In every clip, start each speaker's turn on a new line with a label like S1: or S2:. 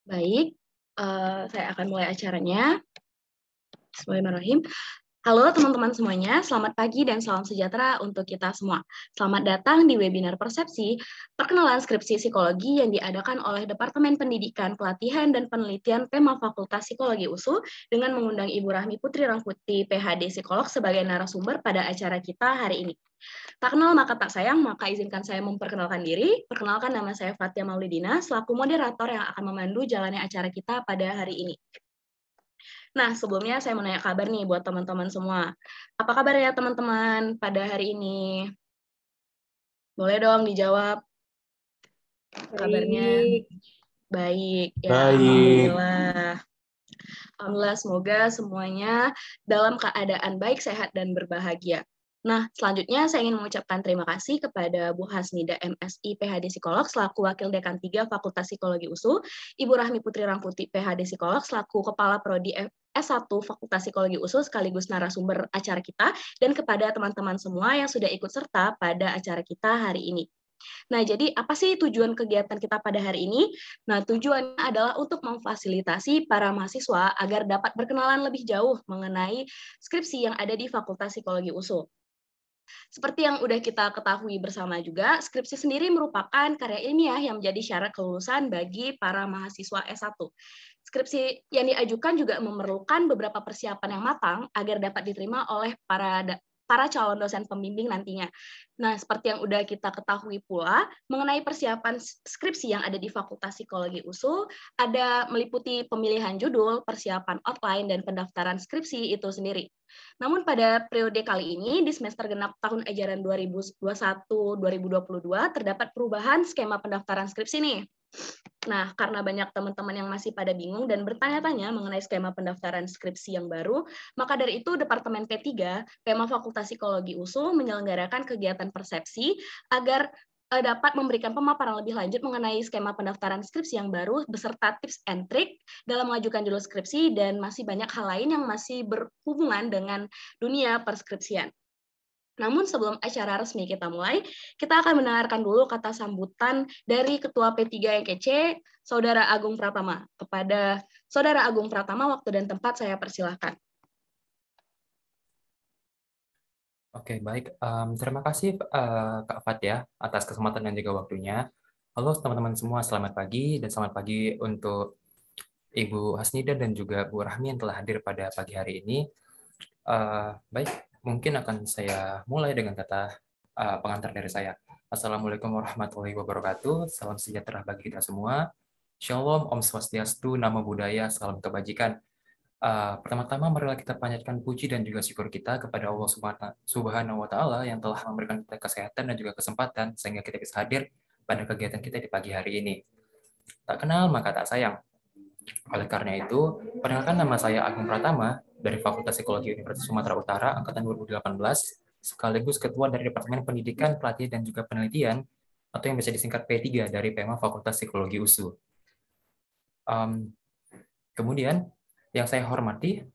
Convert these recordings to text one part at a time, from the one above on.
S1: Baik, saya akan mulai acaranya. Bismillahirrahmanirrahim. Halo teman-teman semuanya, selamat pagi dan salam sejahtera untuk kita semua. Selamat datang di webinar Persepsi, perkenalan skripsi psikologi yang diadakan oleh Departemen Pendidikan, Pelatihan, dan Penelitian PEMA Fakultas Psikologi USU dengan mengundang Ibu Rahmi Putri Rangkuti, PhD Psikolog sebagai narasumber pada acara kita hari ini. Tak kenal maka tak sayang, maka izinkan saya memperkenalkan diri. Perkenalkan, nama saya Fatia Maulidina, selaku moderator yang akan memandu jalannya acara kita pada hari ini. Nah, sebelumnya saya mau nanya kabar nih buat teman-teman semua. Apa kabar ya teman-teman pada hari ini? Boleh dong dijawab kabarnya. Baik, ya Alhamdulillah. Alhamdulillah, semoga semuanya dalam keadaan baik, sehat, dan berbahagia. Nah, selanjutnya saya ingin mengucapkan terima kasih kepada Bu Hasnida MSI PhD Psikolog selaku Wakil Dekan 3 Fakultas Psikologi USU, Ibu Rahmi Putri Rangkuti PhD Psikolog selaku Kepala Prodi S1 Fakultas Psikologi USU sekaligus narasumber acara kita, dan kepada teman-teman semua yang sudah ikut serta pada acara kita hari ini. Nah, jadi apa sih tujuan kegiatan kita pada hari ini? Nah, tujuannya adalah untuk memfasilitasi para mahasiswa agar dapat berkenalan lebih jauh mengenai skripsi yang ada di Fakultas Psikologi USU. Seperti yang udah kita ketahui bersama juga, skripsi sendiri merupakan karya ilmiah yang menjadi syarat kelulusan bagi para mahasiswa S1. Skripsi yang diajukan juga memerlukan beberapa persiapan yang matang agar dapat diterima oleh para calon dosen pembimbing nantinya. Nah, seperti yang udah kita ketahui pula, mengenai persiapan skripsi yang ada di Fakultas Psikologi USU, ada meliputi pemilihan judul, persiapan outline, dan pendaftaran skripsi itu sendiri. Namun pada periode kali ini, di semester genap tahun ajaran 2021-2022, terdapat perubahan skema pendaftaran skripsi nih. Nah, karena banyak teman-teman yang masih pada bingung dan bertanya-tanya mengenai skema pendaftaran skripsi yang baru, maka dari itu Departemen P3, PEMA Fakultas Psikologi USU, menyelenggarakan kegiatan persepsi agar dapat memberikan pemaparan lebih lanjut mengenai skema pendaftaran skripsi yang baru, beserta tips and trick dalam mengajukan judul skripsi, dan masih banyak hal lain yang masih berhubungan dengan dunia perskripsian. Namun sebelum acara resmi kita mulai, kita akan mendengarkan dulu kata sambutan dari Ketua P3 yang kece, Saudara Agung Pratama. Kepada Saudara Agung Pratama, waktu dan tempat saya persilahkan.
S2: Oke, baik. Terima kasih Kak Fat ya atas kesempatan dan juga waktunya. Halo teman-teman semua, selamat pagi dan selamat pagi untuk Ibu Hasnida dan juga Bu Rahmi yang telah hadir pada pagi hari ini. Baik, mungkin akan saya mulai dengan kata pengantar dari saya. Assalamualaikum warahmatullahi wabarakatuh. Salam sejahtera bagi kita semua. Shalom, Om Swastiastu, Namo Buddhaya, salam kebajikan. Pertama-tama marilah kita panjatkan puji dan juga syukur kita kepada Allah Subhanahu wa Ta'ala yang telah memberikan kita kesehatan dan juga kesempatan sehingga kita bisa hadir pada kegiatan kita di pagi hari ini. Tak kenal maka tak sayang. Oleh karena itu, perkenalkan, nama saya Agung Pratama dari Fakultas Psikologi Universitas Sumatera Utara angkatan 2018, sekaligus Ketua dari Departemen Pendidikan, Pelatihan, dan juga Penelitian, atau yang bisa disingkat P3 dari PEMA Fakultas Psikologi USU. Kemudian, yang saya hormati,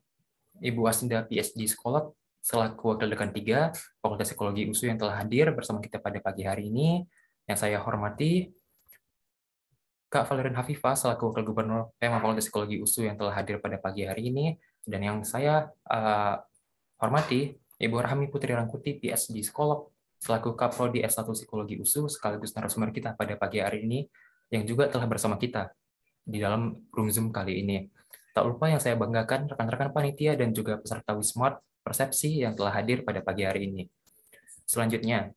S2: Ibu Asnida PhD Psikolog, selaku Wakil Dekan 3 Fakultas Psikologi USU yang telah hadir bersama kita pada pagi hari ini. Yang saya hormati, Kak Valerian Hafifah selaku Wakil Gubernur PEMA Fakultas Psikologi USU yang telah hadir pada pagi hari ini, dan yang saya hormati Ibu Rahmi Putri Rangkuti PhD Psikolog selaku Kaprodi S1 Psikologi USU sekaligus narasumber kita pada pagi hari ini yang juga telah bersama kita di dalam room Zoom kali ini. Tak lupa yang saya banggakan rekan-rekan panitia dan juga peserta Wismart Persepsi yang telah hadir pada pagi hari ini. Selanjutnya,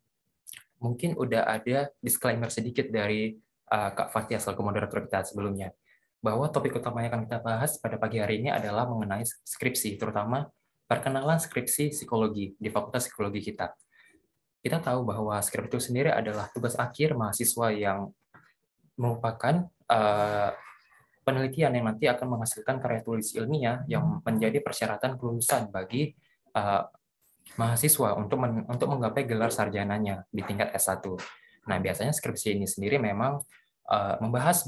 S2: mungkin udah ada disclaimer sedikit dari Kak Fatia selaku moderator kita sebelumnya, bahwa topik utama yang akan kita bahas pada pagi hari ini adalah mengenai skripsi, terutama perkenalan skripsi psikologi di Fakultas Psikologi kita. Kita tahu bahwa skripsi itu sendiri adalah tugas akhir mahasiswa yang merupakan penelitian yang nanti akan menghasilkan karya tulis ilmiah yang menjadi persyaratan kelulusan bagi mahasiswa untuk menggapai gelar sarjananya di tingkat S1. Nah, biasanya skripsi ini sendiri memang membahas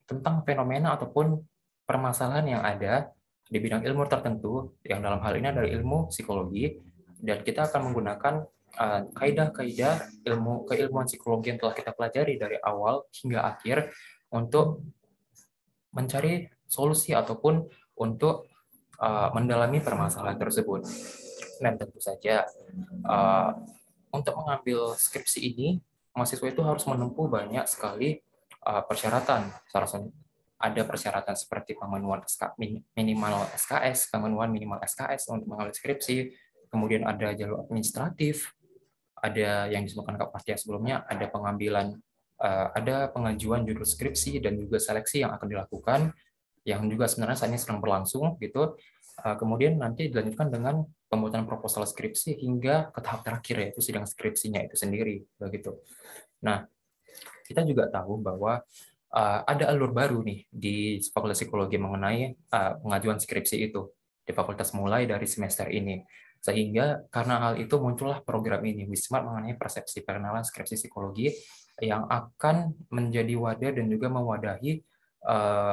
S2: tentang fenomena ataupun permasalahan yang ada di bidang ilmu tertentu, yang dalam hal ini adalah ilmu psikologi, dan kita akan menggunakan kaidah-kaidah keilmuan psikologi yang telah kita pelajari dari awal hingga akhir untuk mencari solusi ataupun untuk mendalami permasalahan tersebut. Dan tentu saja untuk mengambil skripsi ini, mahasiswa itu harus menempuh banyak sekali persyaratan. Salah satu ada persyaratan seperti pemenuhan minimal SKS, pemenuhan minimal SKS untuk mengambil skripsi, kemudian ada jalur administratif, ada yang disebutkan Kak Fastia sebelumnya, ada ada pengajuan judul skripsi dan juga seleksi yang akan dilakukan, yang juga sebenarnya saat ini sedang berlangsung gitu. Kemudian nanti dilanjutkan dengan pembuatan proposal skripsi hingga ke tahap terakhir, yaitu sidang skripsinya itu sendiri begitu. Nah, kita juga tahu bahwa ada alur baru nih di Fakultas Psikologi mengenai pengajuan skripsi itu di fakultas mulai dari semester ini. Sehingga karena hal itu muncullah program ini, Wismart, mengenai persepsi perkenalan skripsi psikologi, yang akan menjadi wadah dan juga mewadahi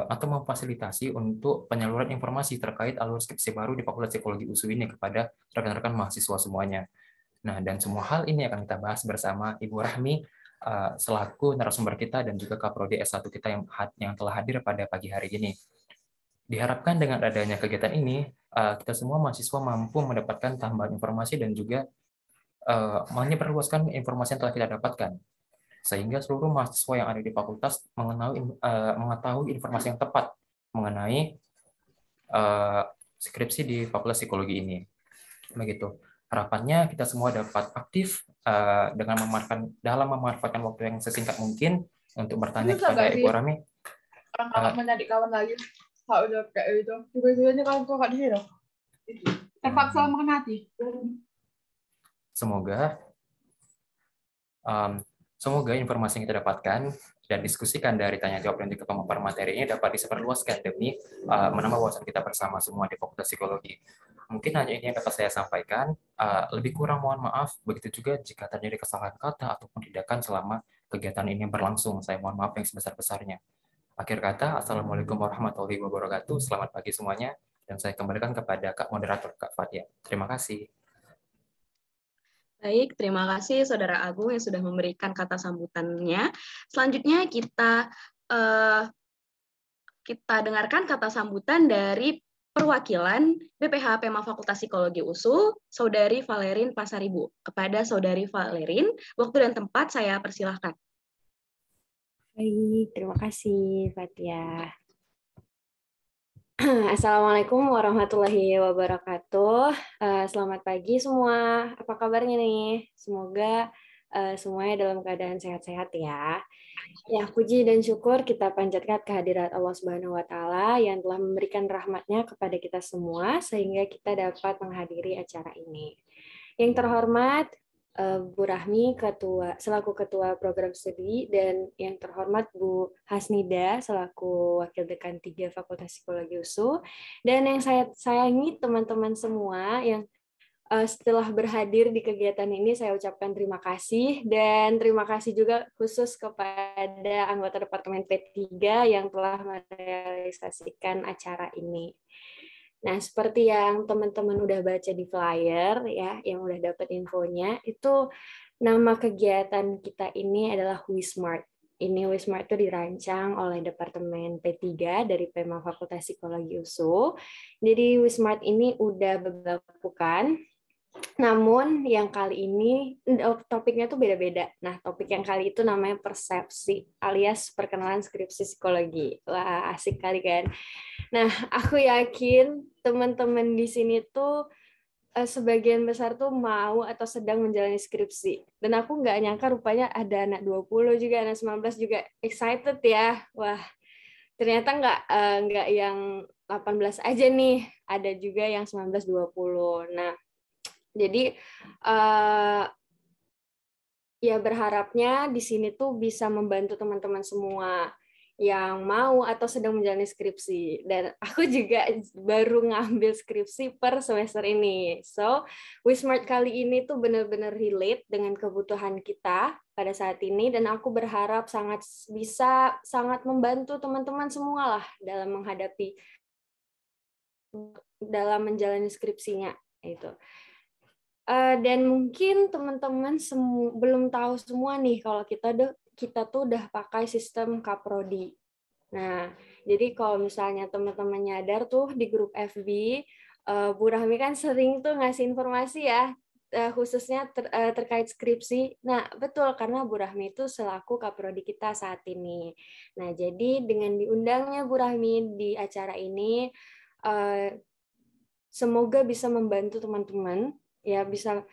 S2: atau memfasilitasi untuk penyaluran informasi terkait alur skripsi baru di Fakultas Psikologi USU ini kepada rekan-rekan mahasiswa semuanya. Nah, dan semua hal ini akan kita bahas bersama Ibu Rahmi selaku narasumber kita dan juga Kaprodi S1 kita yang telah hadir pada pagi hari ini. Diharapkan dengan adanya kegiatan ini, kita semua mahasiswa mampu mendapatkan tambahan informasi dan juga menyebarluaskan informasi yang telah kita dapatkan, sehingga seluruh mahasiswa yang ada di fakultas mengetahui informasi yang tepat mengenai skripsi di Fakultas Psikologi ini. Begitu. Harapannya kita semua dapat aktif dengan memanfaatkan waktu yang sesingkat mungkin untuk bertanya kepada Ibu Rami.
S3: Orang mencari kawan lagi. Kalau udah kayak itu, tiba-tiba kawan kok di sini. Terpaksa mengenati.
S2: Semoga informasi yang kita dapatkan dan diskusikan dari tanya jawab dan juga pemaparan materinya dapat disebarluaskan demi menambah wawasan kita bersama semua di Fakultas Psikologi. Mungkin hanya ini yang dapat saya sampaikan. Lebih kurang mohon maaf. Begitu juga jika terjadi kesalahan kata ataupun tindakan selama kegiatan ini berlangsung. Saya mohon maaf yang sebesar-besarnya. Akhir kata, Assalamualaikum warahmatullahi wabarakatuh. Selamat pagi semuanya. Dan saya kembalikan kepada Kak Moderator, Kak Fatia. Terima kasih.
S1: Baik, terima kasih Saudara Agung yang sudah memberikan kata sambutannya. Selanjutnya kita dengarkan kata sambutan dari perwakilan BPH PEMA Fakultas Psikologi USU, Saudari Valerin Pasaribu. Kepada Saudari Valerin, waktu dan tempat saya persilahkan.
S4: Baik, terima kasih Fatia. Assalamualaikum warahmatullahi wabarakatuh. Selamat pagi semua. Apa kabarnya nih? Semoga semuanya dalam keadaan sehat-sehat ya. Ya, puji dan syukur kita panjatkan kehadirat Allah Subhanahu wa Ta'ala yang telah memberikan rahmat-Nya kepada kita semua sehingga kita dapat menghadiri acara ini. Yang terhormat Bu Rahmi selaku ketua program studi, dan yang terhormat Bu Hasnida selaku wakil dekan 3 Fakultas Psikologi USU, dan yang saya sayangi teman-teman semua yang setelah berhadir di kegiatan ini, saya ucapkan terima kasih, dan terima kasih juga khusus kepada anggota Departemen P3 yang telah merealisasikan acara ini. Nah, seperti yang teman-teman udah baca di flyer ya, yang udah dapat infonya, itu nama kegiatan kita ini adalah Wismart. Ini Wismart itu dirancang oleh Departemen P3 dari PEMA Fakultas Psikologi USU. Jadi Wismart ini udah dilakukan. Namun yang kali ini topiknya tuh beda-beda. Nah, topik yang kali itu namanya persepsi alias perkenalan skripsi psikologi. Wah, asik kali kan? Nah, aku yakin teman-teman di sini tuh sebagian besar tuh mau atau sedang menjalani skripsi. Dan aku nggak nyangka rupanya ada anak 20 juga, anak 19 juga excited ya. Wah, ternyata nggak yang 18 aja nih. Ada juga yang 19-20. Nah, jadi ya berharapnya di sini tuh bisa membantu teman-teman semua yang mau atau sedang menjalani skripsi. Dan aku juga baru ngambil skripsi per semester ini. So, Wismart kali ini tuh benar-benar relate dengan kebutuhan kita pada saat ini, dan aku berharap bisa sangat membantu teman-teman semua lah dalam menjalani skripsinya itu. Dan mungkin teman-teman belum tahu semua nih kalau kita tuh udah pakai sistem Kaprodi. Nah, jadi kalau misalnya teman-teman nyadar tuh di grup FB, Bu Rahmi kan sering tuh ngasih informasi ya, khususnya terkait skripsi. Nah, betul, karena Bu Rahmi itu selaku Kaprodi kita saat ini. Nah, jadi dengan diundangnya Bu Rahmi di acara ini, semoga bisa membantu teman-teman, ya bisa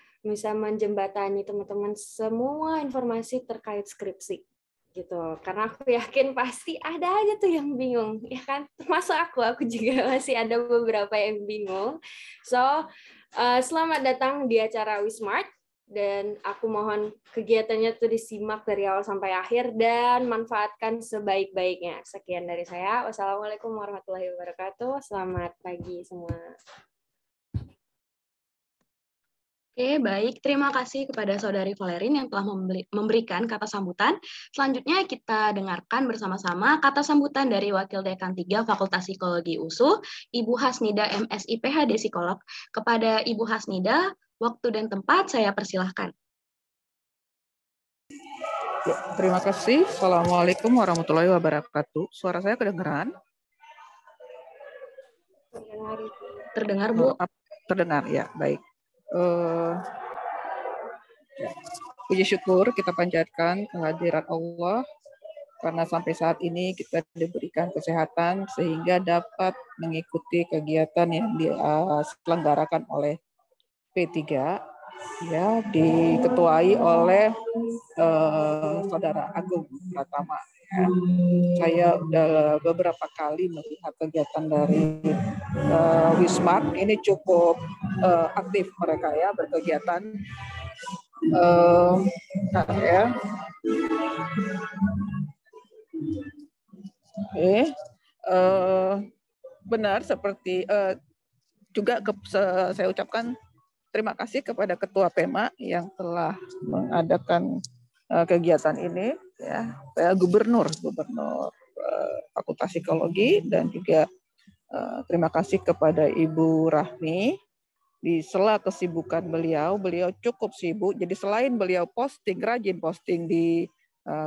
S4: menjembatani teman-teman semua informasi terkait skripsi gitu, karena aku yakin pasti ada aja tuh yang bingung, ya kan, termasuk aku juga masih ada beberapa yang bingung. So selamat datang di acara Wismart, dan aku mohon kegiatannya tuh disimak dari awal sampai akhir dan manfaatkan sebaik-baiknya. Sekian dari saya, wassalamualaikum warahmatullahi wabarakatuh, selamat pagi semua.
S1: Oke, baik. Terima kasih kepada Saudari Valerin yang telah memberikan kata sambutan. Selanjutnya kita dengarkan bersama-sama kata sambutan dari Wakil Dekan 3 Fakultas Psikologi USU, Ibu Hasnida MSI PhD Psikolog. Kepada Ibu Hasnida, waktu dan tempat saya persilahkan.
S5: Terima kasih. Assalamualaikum warahmatullahi wabarakatuh. Suara saya kedengaran?
S1: Terdengar, Bu?
S5: Terdengar, ya. Baik. Puji syukur kita panjatkan kehadiran Allah karena sampai saat ini kita diberikan kesehatan sehingga dapat mengikuti kegiatan yang diselenggarakan oleh P3 ya, diketuai oleh Saudara Agung Pratama. Ya. Saya sudah beberapa kali melihat kegiatan dari Wismart, ini cukup aktif mereka ya berkegiatan. Ya. Benar seperti juga saya ucapkan terima kasih kepada Ketua PEMA yang telah mengadakan kegiatan ini, ya, saya Gubernur Fakultas Psikologi, dan juga terima kasih kepada Ibu Rahmi di sela kesibukan beliau cukup sibuk. Jadi selain beliau rajin posting di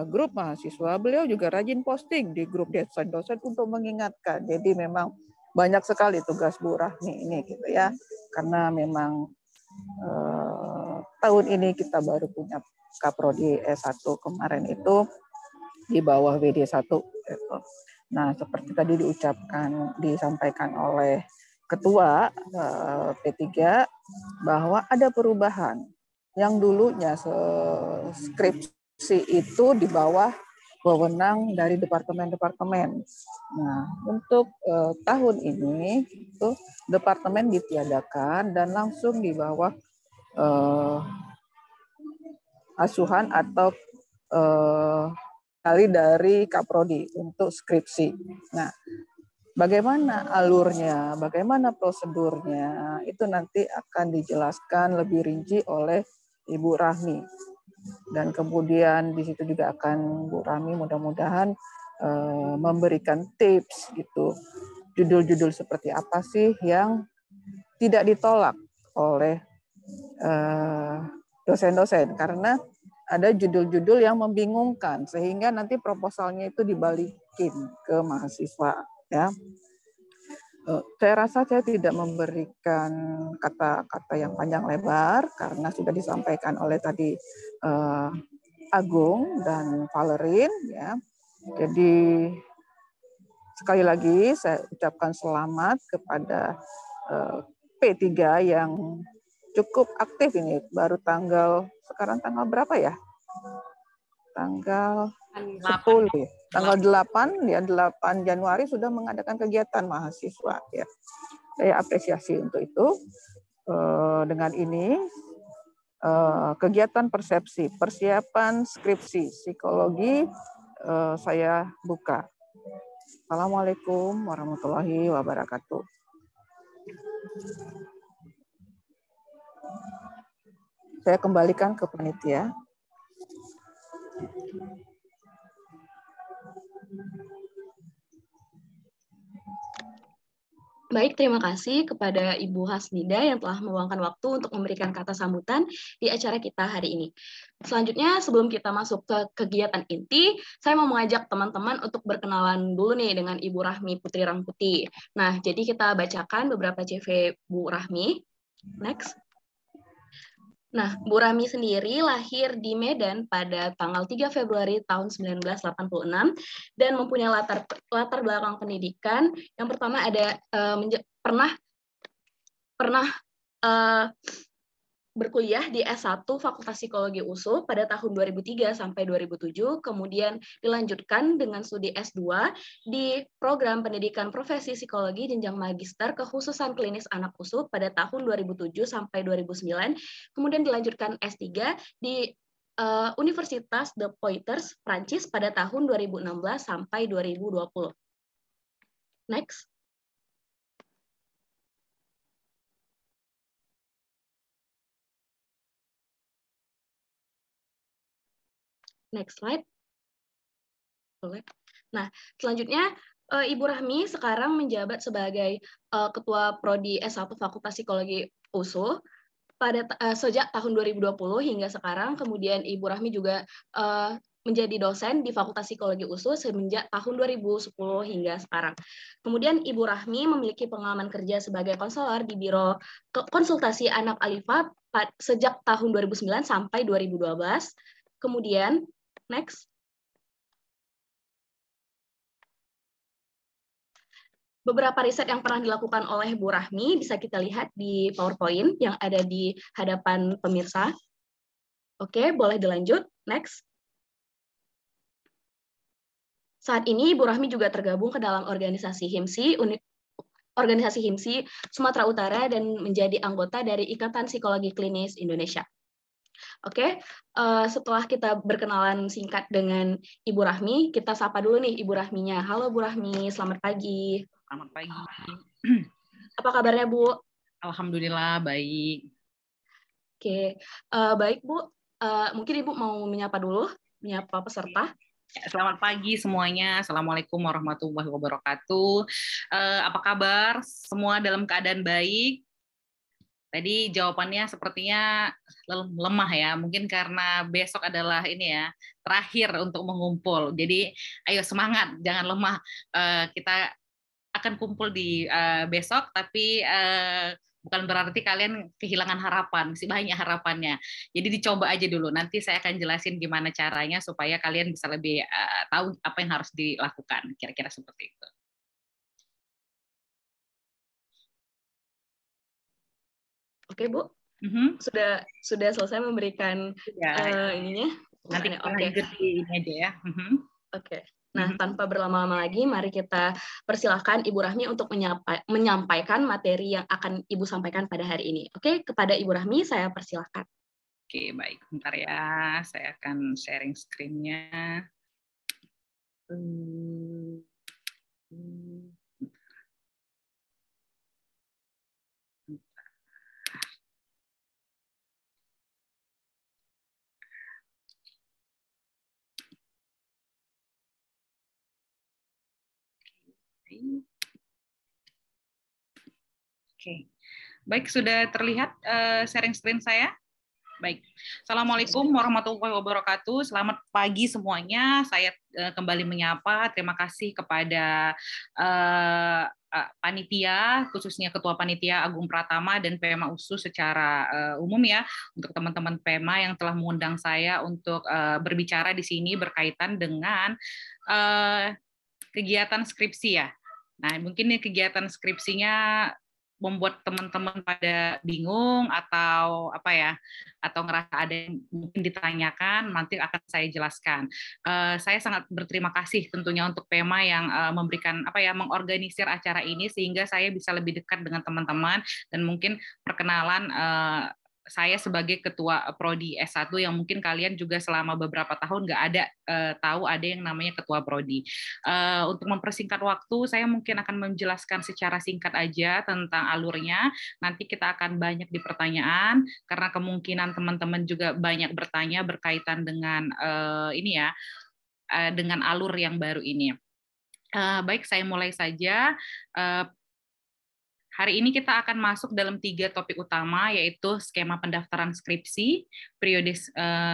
S5: grup mahasiswa, beliau juga rajin posting di grup dosen-dosen untuk mengingatkan. Jadi memang banyak sekali tugas Bu Rahmi ini, gitu ya, karena memang tahun ini kita baru punya Kaprodi S1 kemarin itu di bawah WD1. Gitu. Nah, seperti tadi disampaikan oleh Ketua P3 bahwa ada perubahan yang dulunya skripsi itu di bawah wewenang dari departemen-departemen. Nah, untuk tahun ini itu departemen ditiadakan dan langsung di bawah asuhan atau dari Kaprodi untuk skripsi. Nah, bagaimana alurnya, bagaimana prosedurnya, itu nanti akan dijelaskan lebih rinci oleh Ibu Rahmi. Dan kemudian di situ juga akan Bu Rahmi mudah-mudahan memberikan tips gitu. Judul-judul seperti apa sih yang tidak ditolak oleh dosen-dosen, karena ada judul-judul yang membingungkan sehingga nanti proposalnya itu dibalikin ke mahasiswa, ya. Saya rasa saya tidak memberikan kata-kata yang panjang lebar karena sudah disampaikan oleh tadi Agung dan Valerin, ya. Jadi sekali lagi saya ucapkan selamat kepada P3 yang cukup aktif ini, baru sekarang tanggal berapa ya? Tanggal 10, tanggal 8 ya, 8 Januari sudah mengadakan kegiatan mahasiswa, ya. Saya apresiasi untuk itu. Dengan ini kegiatan persiapan skripsi psikologi saya buka. Assalamualaikum warahmatullahi wabarakatuh. Saya kembalikan ke panitia.
S1: Baik, terima kasih kepada Ibu Hasnida yang telah meluangkan waktu untuk memberikan kata sambutan di acara kita hari ini. Selanjutnya, sebelum kita masuk ke kegiatan inti, saya mau mengajak teman-teman untuk berkenalan dulu nih dengan Ibu Rahmi Putri Rangputi. Nah, jadi kita bacakan beberapa CV Bu Rahmi. Next. Nah, Bu Rahmi sendiri lahir di Medan pada tanggal 3 Februari tahun 1986 dan mempunyai latar belakang pendidikan. Yang pertama ada pernah berkuliah di S1 Fakultas Psikologi USU pada tahun 2003 sampai 2007, kemudian dilanjutkan dengan studi S2 di program pendidikan profesi psikologi jenjang magister kekhususan klinis anak USU pada tahun 2007 sampai 2009, kemudian dilanjutkan S3 di Universitas de Poitiers, Prancis pada tahun 2016 sampai 2020. Next. Next slide. Boleh. Nah, selanjutnya Ibu Rahmi sekarang menjabat sebagai Ketua Prodi S1 Fakultas Psikologi USU pada sejak tahun 2020 hingga sekarang. Kemudian Ibu Rahmi juga menjadi dosen di Fakultas Psikologi USU semenjak tahun 2010 hingga sekarang. Kemudian Ibu Rahmi memiliki pengalaman kerja sebagai konselor di Biro Konsultasi Anak Alifa sejak tahun 2009 sampai 2012. Kemudian, next. Beberapa riset yang pernah dilakukan oleh Bu Rahmi bisa kita lihat di PowerPoint yang ada di hadapan pemirsa. Oke, boleh dilanjut. Next. Saat ini Bu Rahmi juga tergabung ke dalam organisasi HIMSI Sumatera Utara dan menjadi anggota dari Ikatan Psikologi Klinis Indonesia. Oke, setelah kita berkenalan singkat dengan Ibu Rahmi, kita sapa dulu nih Ibu Rahminya. Halo Bu Rahmi, selamat pagi.
S6: Selamat pagi.
S1: Apa kabarnya Bu?
S6: Alhamdulillah baik.
S1: Oke, baik Bu. Mungkin Ibu mau menyapa dulu, menyapa peserta.
S6: Selamat pagi semuanya. Assalamualaikum warahmatullahi wabarakatuh. Apa kabar? Semua dalam keadaan baik? Tadi jawabannya sepertinya lemah ya. Mungkin karena besok adalah ini ya, terakhir untuk mengumpul. Jadi ayo semangat, jangan lemah. Kita akan kumpul di besok, tapi bukan berarti kalian kehilangan harapan, masih banyak harapannya. Jadi dicoba aja dulu, nanti saya akan jelasin gimana caranya supaya kalian bisa lebih tahu apa yang harus dilakukan, kira-kira seperti itu.
S1: Oke Bu, sudah selesai memberikan ininya.
S6: Nanti kita lanjut di ini aja ya.
S1: Oke. Nah, tanpa berlama-lama lagi, mari kita persilahkan Ibu Rahmi untuk menyampaikan materi yang akan Ibu sampaikan pada hari ini. Oke, kepada Ibu Rahmi, saya persilahkan.
S6: Oke, baik. Bentar ya, saya akan sharing screen-nya. Oke, baik, sudah terlihat sharing screen saya? Baik, Assalamualaikum warahmatullahi wabarakatuh. Selamat pagi semuanya. Saya kembali menyapa. Terima kasih kepada panitia, khususnya Ketua Panitia Agung Pratama dan PEMA USU secara umum ya, untuk teman-teman PEMA yang telah mengundang saya untuk berbicara di sini berkaitan dengan kegiatan skripsi ya. Nah, mungkin ini kegiatan skripsinya membuat teman-teman pada bingung atau apa ya, atau ngerasa ada yang mungkin ditanyakan, nanti akan saya jelaskan. Saya sangat berterima kasih tentunya untuk PEMA yang memberikan apa ya, mengorganisir acara ini sehingga saya bisa lebih dekat dengan teman-teman dan mungkin perkenalan saya sebagai ketua prodi S1 yang mungkin kalian juga selama beberapa tahun nggak ada tahu ada yang namanya ketua prodi. Untuk mempersingkat waktu, saya mungkin akan menjelaskan secara singkat aja tentang alurnya. Nanti kita akan banyak di pertanyaan karena kemungkinan teman-teman juga banyak bertanya berkaitan dengan ini ya, dengan alur yang baru ini. Baik, saya mulai saja. Hari ini kita akan masuk dalam 3 topik utama, yaitu skema pendaftaran skripsi, periode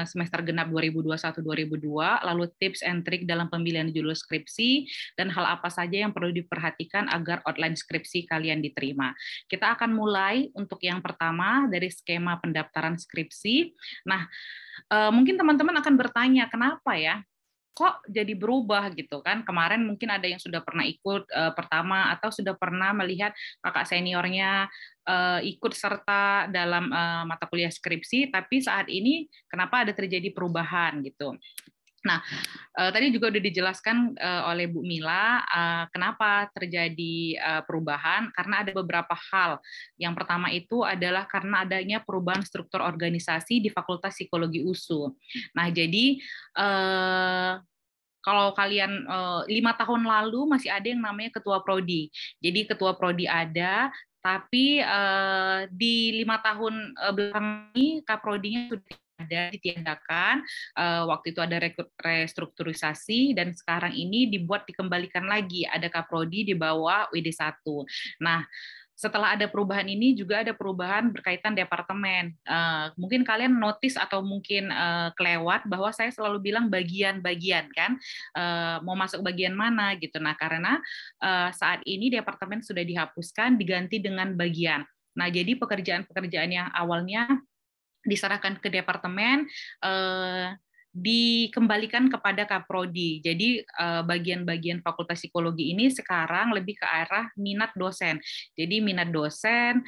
S6: semester genap 2021-2002, lalu tips and trik dalam pemilihan judul skripsi, dan hal apa saja yang perlu diperhatikan agar outline skripsi kalian diterima. Kita akan mulai untuk yang pertama dari skema pendaftaran skripsi. Nah, mungkin teman-teman akan bertanya, kenapa ya? Kok jadi berubah gitu kan? Kemarin mungkin ada yang sudah pernah ikut pertama atau sudah pernah melihat kakak seniornya ikut serta dalam mata kuliah skripsi, tapi saat ini kenapa ada terjadi perubahan gitu. Nah, tadi juga udah dijelaskan oleh Bu Mila kenapa terjadi perubahan, karena ada beberapa hal. Yang pertama itu adalah karena adanya perubahan struktur organisasi di Fakultas Psikologi USU. Nah, jadi kalau kalian 5 tahun lalu masih ada yang namanya ketua prodi. Jadi ketua prodi ada, tapi di 5 tahun belakang ini kaprodinya sudah ada, ditiadakan. Waktu itu ada restrukturisasi, dan sekarang ini dikembalikan lagi, ada kaprodi di bawah WD1. Nah, setelah ada perubahan ini juga ada perubahan berkaitan departemen. Mungkin kalian notice atau mungkin kelewat bahwa saya selalu bilang bagian-bagian kan, mau masuk bagian mana gitu. Nah, karena saat ini departemen sudah dihapuskan, diganti dengan bagian. Nah, jadi pekerjaan-pekerjaan yang awalnya diserahkan ke departemen dikembalikan kepada kaprodi. Jadi bagian-bagian Fakultas Psikologi ini sekarang lebih ke arah minat dosen. Jadi minat dosen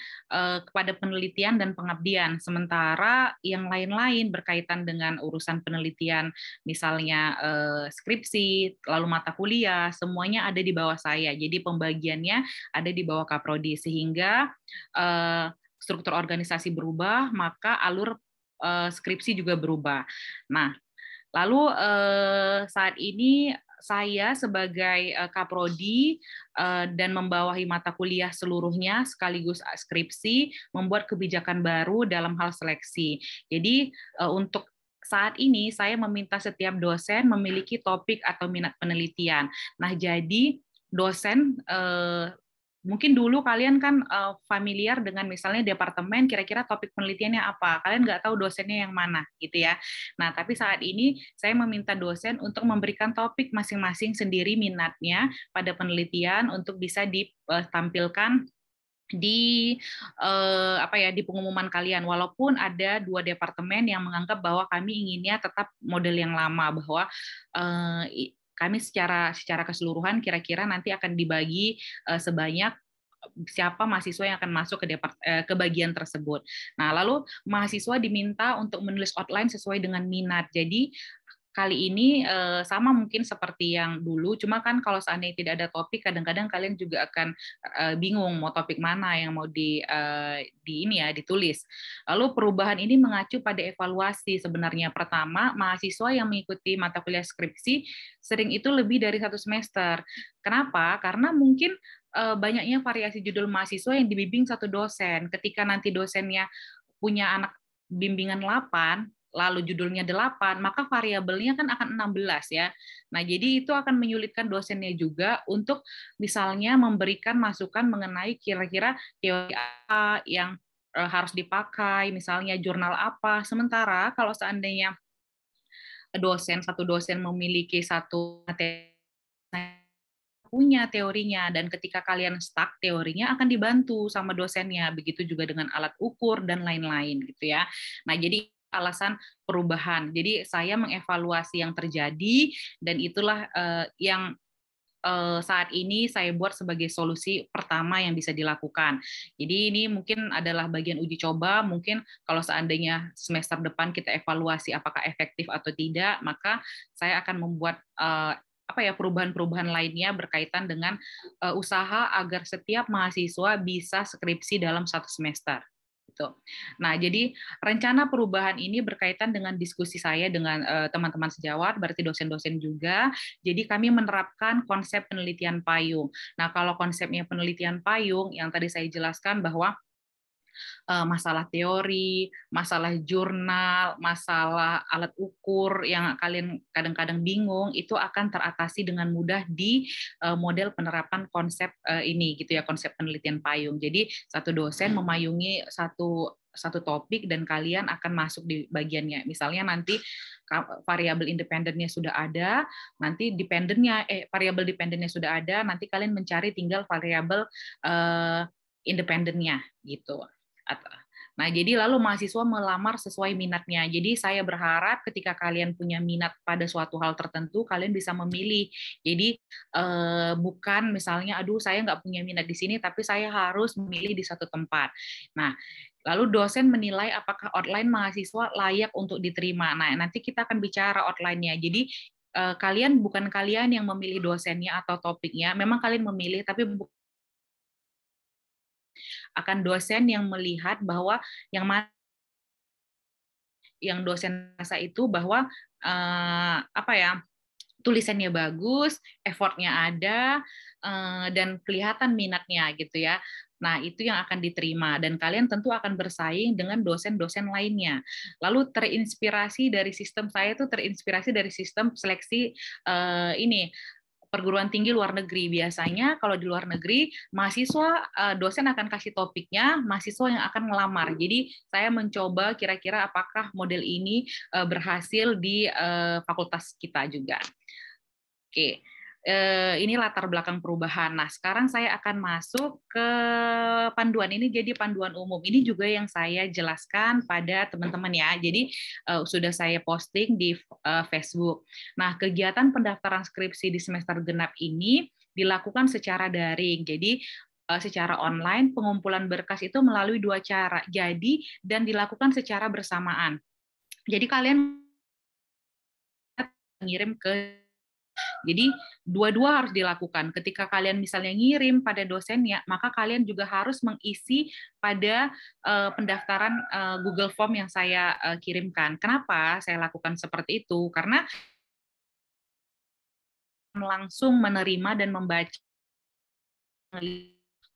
S6: kepada penelitian dan pengabdian. Sementara yang lain-lain berkaitan dengan urusan penelitian, misalnya skripsi, lalu mata kuliah, semuanya ada di bawah saya. Jadi pembagiannya ada di bawah kaprodi, sehingga struktur organisasi berubah, maka alur skripsi juga berubah. Nah, lalu saat ini saya sebagai kaprodi dan membawahi mata kuliah seluruhnya sekaligus skripsi membuat kebijakan baru dalam hal seleksi. Jadi untuk saat ini saya meminta setiap dosen memiliki topik atau minat penelitian. Nah, jadi dosen mungkin dulu kalian kan familiar dengan misalnya departemen, kira-kira topik penelitiannya apa. Kalian nggak tahu dosennya yang mana, gitu ya. Nah, tapi saat ini saya meminta dosen untuk memberikan topik masing-masing sendiri minatnya pada penelitian untuk bisa ditampilkan di di pengumuman kalian. Walaupun ada 2 departemen yang menganggap bahwa kami inginnya tetap model yang lama, bahwa kami secara keseluruhan kira-kira nanti akan dibagi sebanyak siapa mahasiswa yang akan masuk ke bagian tersebut. Nah, lalu mahasiswa diminta untuk menulis outline sesuai dengan minat. Jadi kali ini sama mungkin seperti yang dulu, cuma kan kalau seandainya tidak ada topik, kadang-kadang kalian juga akan bingung mau topik mana yang mau ditulis. Lalu perubahan ini mengacu pada evaluasi sebenarnya. Pertama, mahasiswa yang mengikuti mata kuliah skripsi sering itu lebih dari 1 semester. Kenapa? Karena mungkin banyaknya variasi judul mahasiswa yang dibimbing satu dosen. Ketika nanti dosennya punya anak bimbingan 8, lalu judulnya 8, maka variabelnya kan akan 16 ya. Nah, jadi itu akan menyulitkan dosennya juga untuk misalnya memberikan masukan mengenai kira-kira teori apa yang harus dipakai, misalnya jurnal apa. Sementara kalau seandainya satu dosen memiliki satu materi punya teorinya, dan ketika kalian stuck teorinya akan dibantu sama dosennya, begitu juga dengan alat ukur dan lain-lain gitu ya. Nah, jadi alasan perubahan. Jadi saya mengevaluasi yang terjadi, dan itulah yang saat ini saya buat sebagai solusi pertama yang bisa dilakukan. Jadi ini mungkin adalah bagian uji coba, mungkin kalau seandainya semester depan kita evaluasi apakah efektif atau tidak, maka saya akan membuat perubahan-perubahan lainnya berkaitan dengan usaha agar setiap mahasiswa bisa skripsi dalam 1 semester. Nah, jadi rencana perubahan ini berkaitan dengan diskusi saya dengan teman-teman sejawat, berarti dosen-dosen juga. Jadi kami menerapkan konsep penelitian payung. Nah, kalau konsepnya penelitian payung yang tadi saya jelaskan bahwa masalah teori, masalah jurnal, masalah alat ukur yang kalian kadang-kadang bingung, itu akan teratasi dengan mudah di model penerapan konsep ini gitu ya, konsep penelitian payung. Jadi satu dosen memayungi satu topik dan kalian akan masuk di bagiannya. Misalnya nanti variabel independennya sudah ada, nanti variabel dependennya sudah ada, nanti kalian mencari tinggal variabel independennya gitu. Nah, jadi lalu mahasiswa melamar sesuai minatnya. Jadi saya berharap ketika kalian punya minat pada suatu hal tertentu, kalian bisa memilih. Jadi bukan misalnya, aduh saya nggak punya minat di sini, tapi saya harus memilih di satu tempat. Nah, lalu dosen menilai apakah outline mahasiswa layak untuk diterima. Nah, nanti kita akan bicara outline-nya. Jadi bukan kalian yang memilih dosennya atau topiknya, memang kalian memilih, tapi akan dosen yang melihat bahwa yang dosen rasa itu bahwa tulisannya bagus, effortnya ada, dan kelihatan minatnya gitu ya. Nah, itu yang akan diterima dan kalian tentu akan bersaing dengan dosen-dosen lainnya. Lalu terinspirasi dari sistem sistem seleksi perguruan tinggi luar negeri. Biasanya kalau di luar negeri, mahasiswa dosen akan kasih topiknya, mahasiswa yang akan melamar. Jadi saya mencoba kira-kira apakah model ini berhasil di fakultas kita juga. Oke. Ini latar belakang perubahan. Nah, sekarang saya akan masuk ke panduan ini, jadi panduan umum. Ini juga yang saya jelaskan pada teman-teman ya. Jadi sudah saya posting di Facebook. Nah, kegiatan pendaftaran skripsi di semester genap ini dilakukan secara daring. Jadi secara online, pengumpulan berkas itu melalui 2 cara. Jadi dan dilakukan secara bersamaan. Jadi kalian mengirim ke Jadi dua-dua harus dilakukan. Ketika kalian misalnya ngirim pada dosennya, maka kalian juga harus mengisi pada pendaftaran Google Form yang saya kirimkan. Kenapa saya lakukan seperti itu? Karena langsung menerima dan membaca,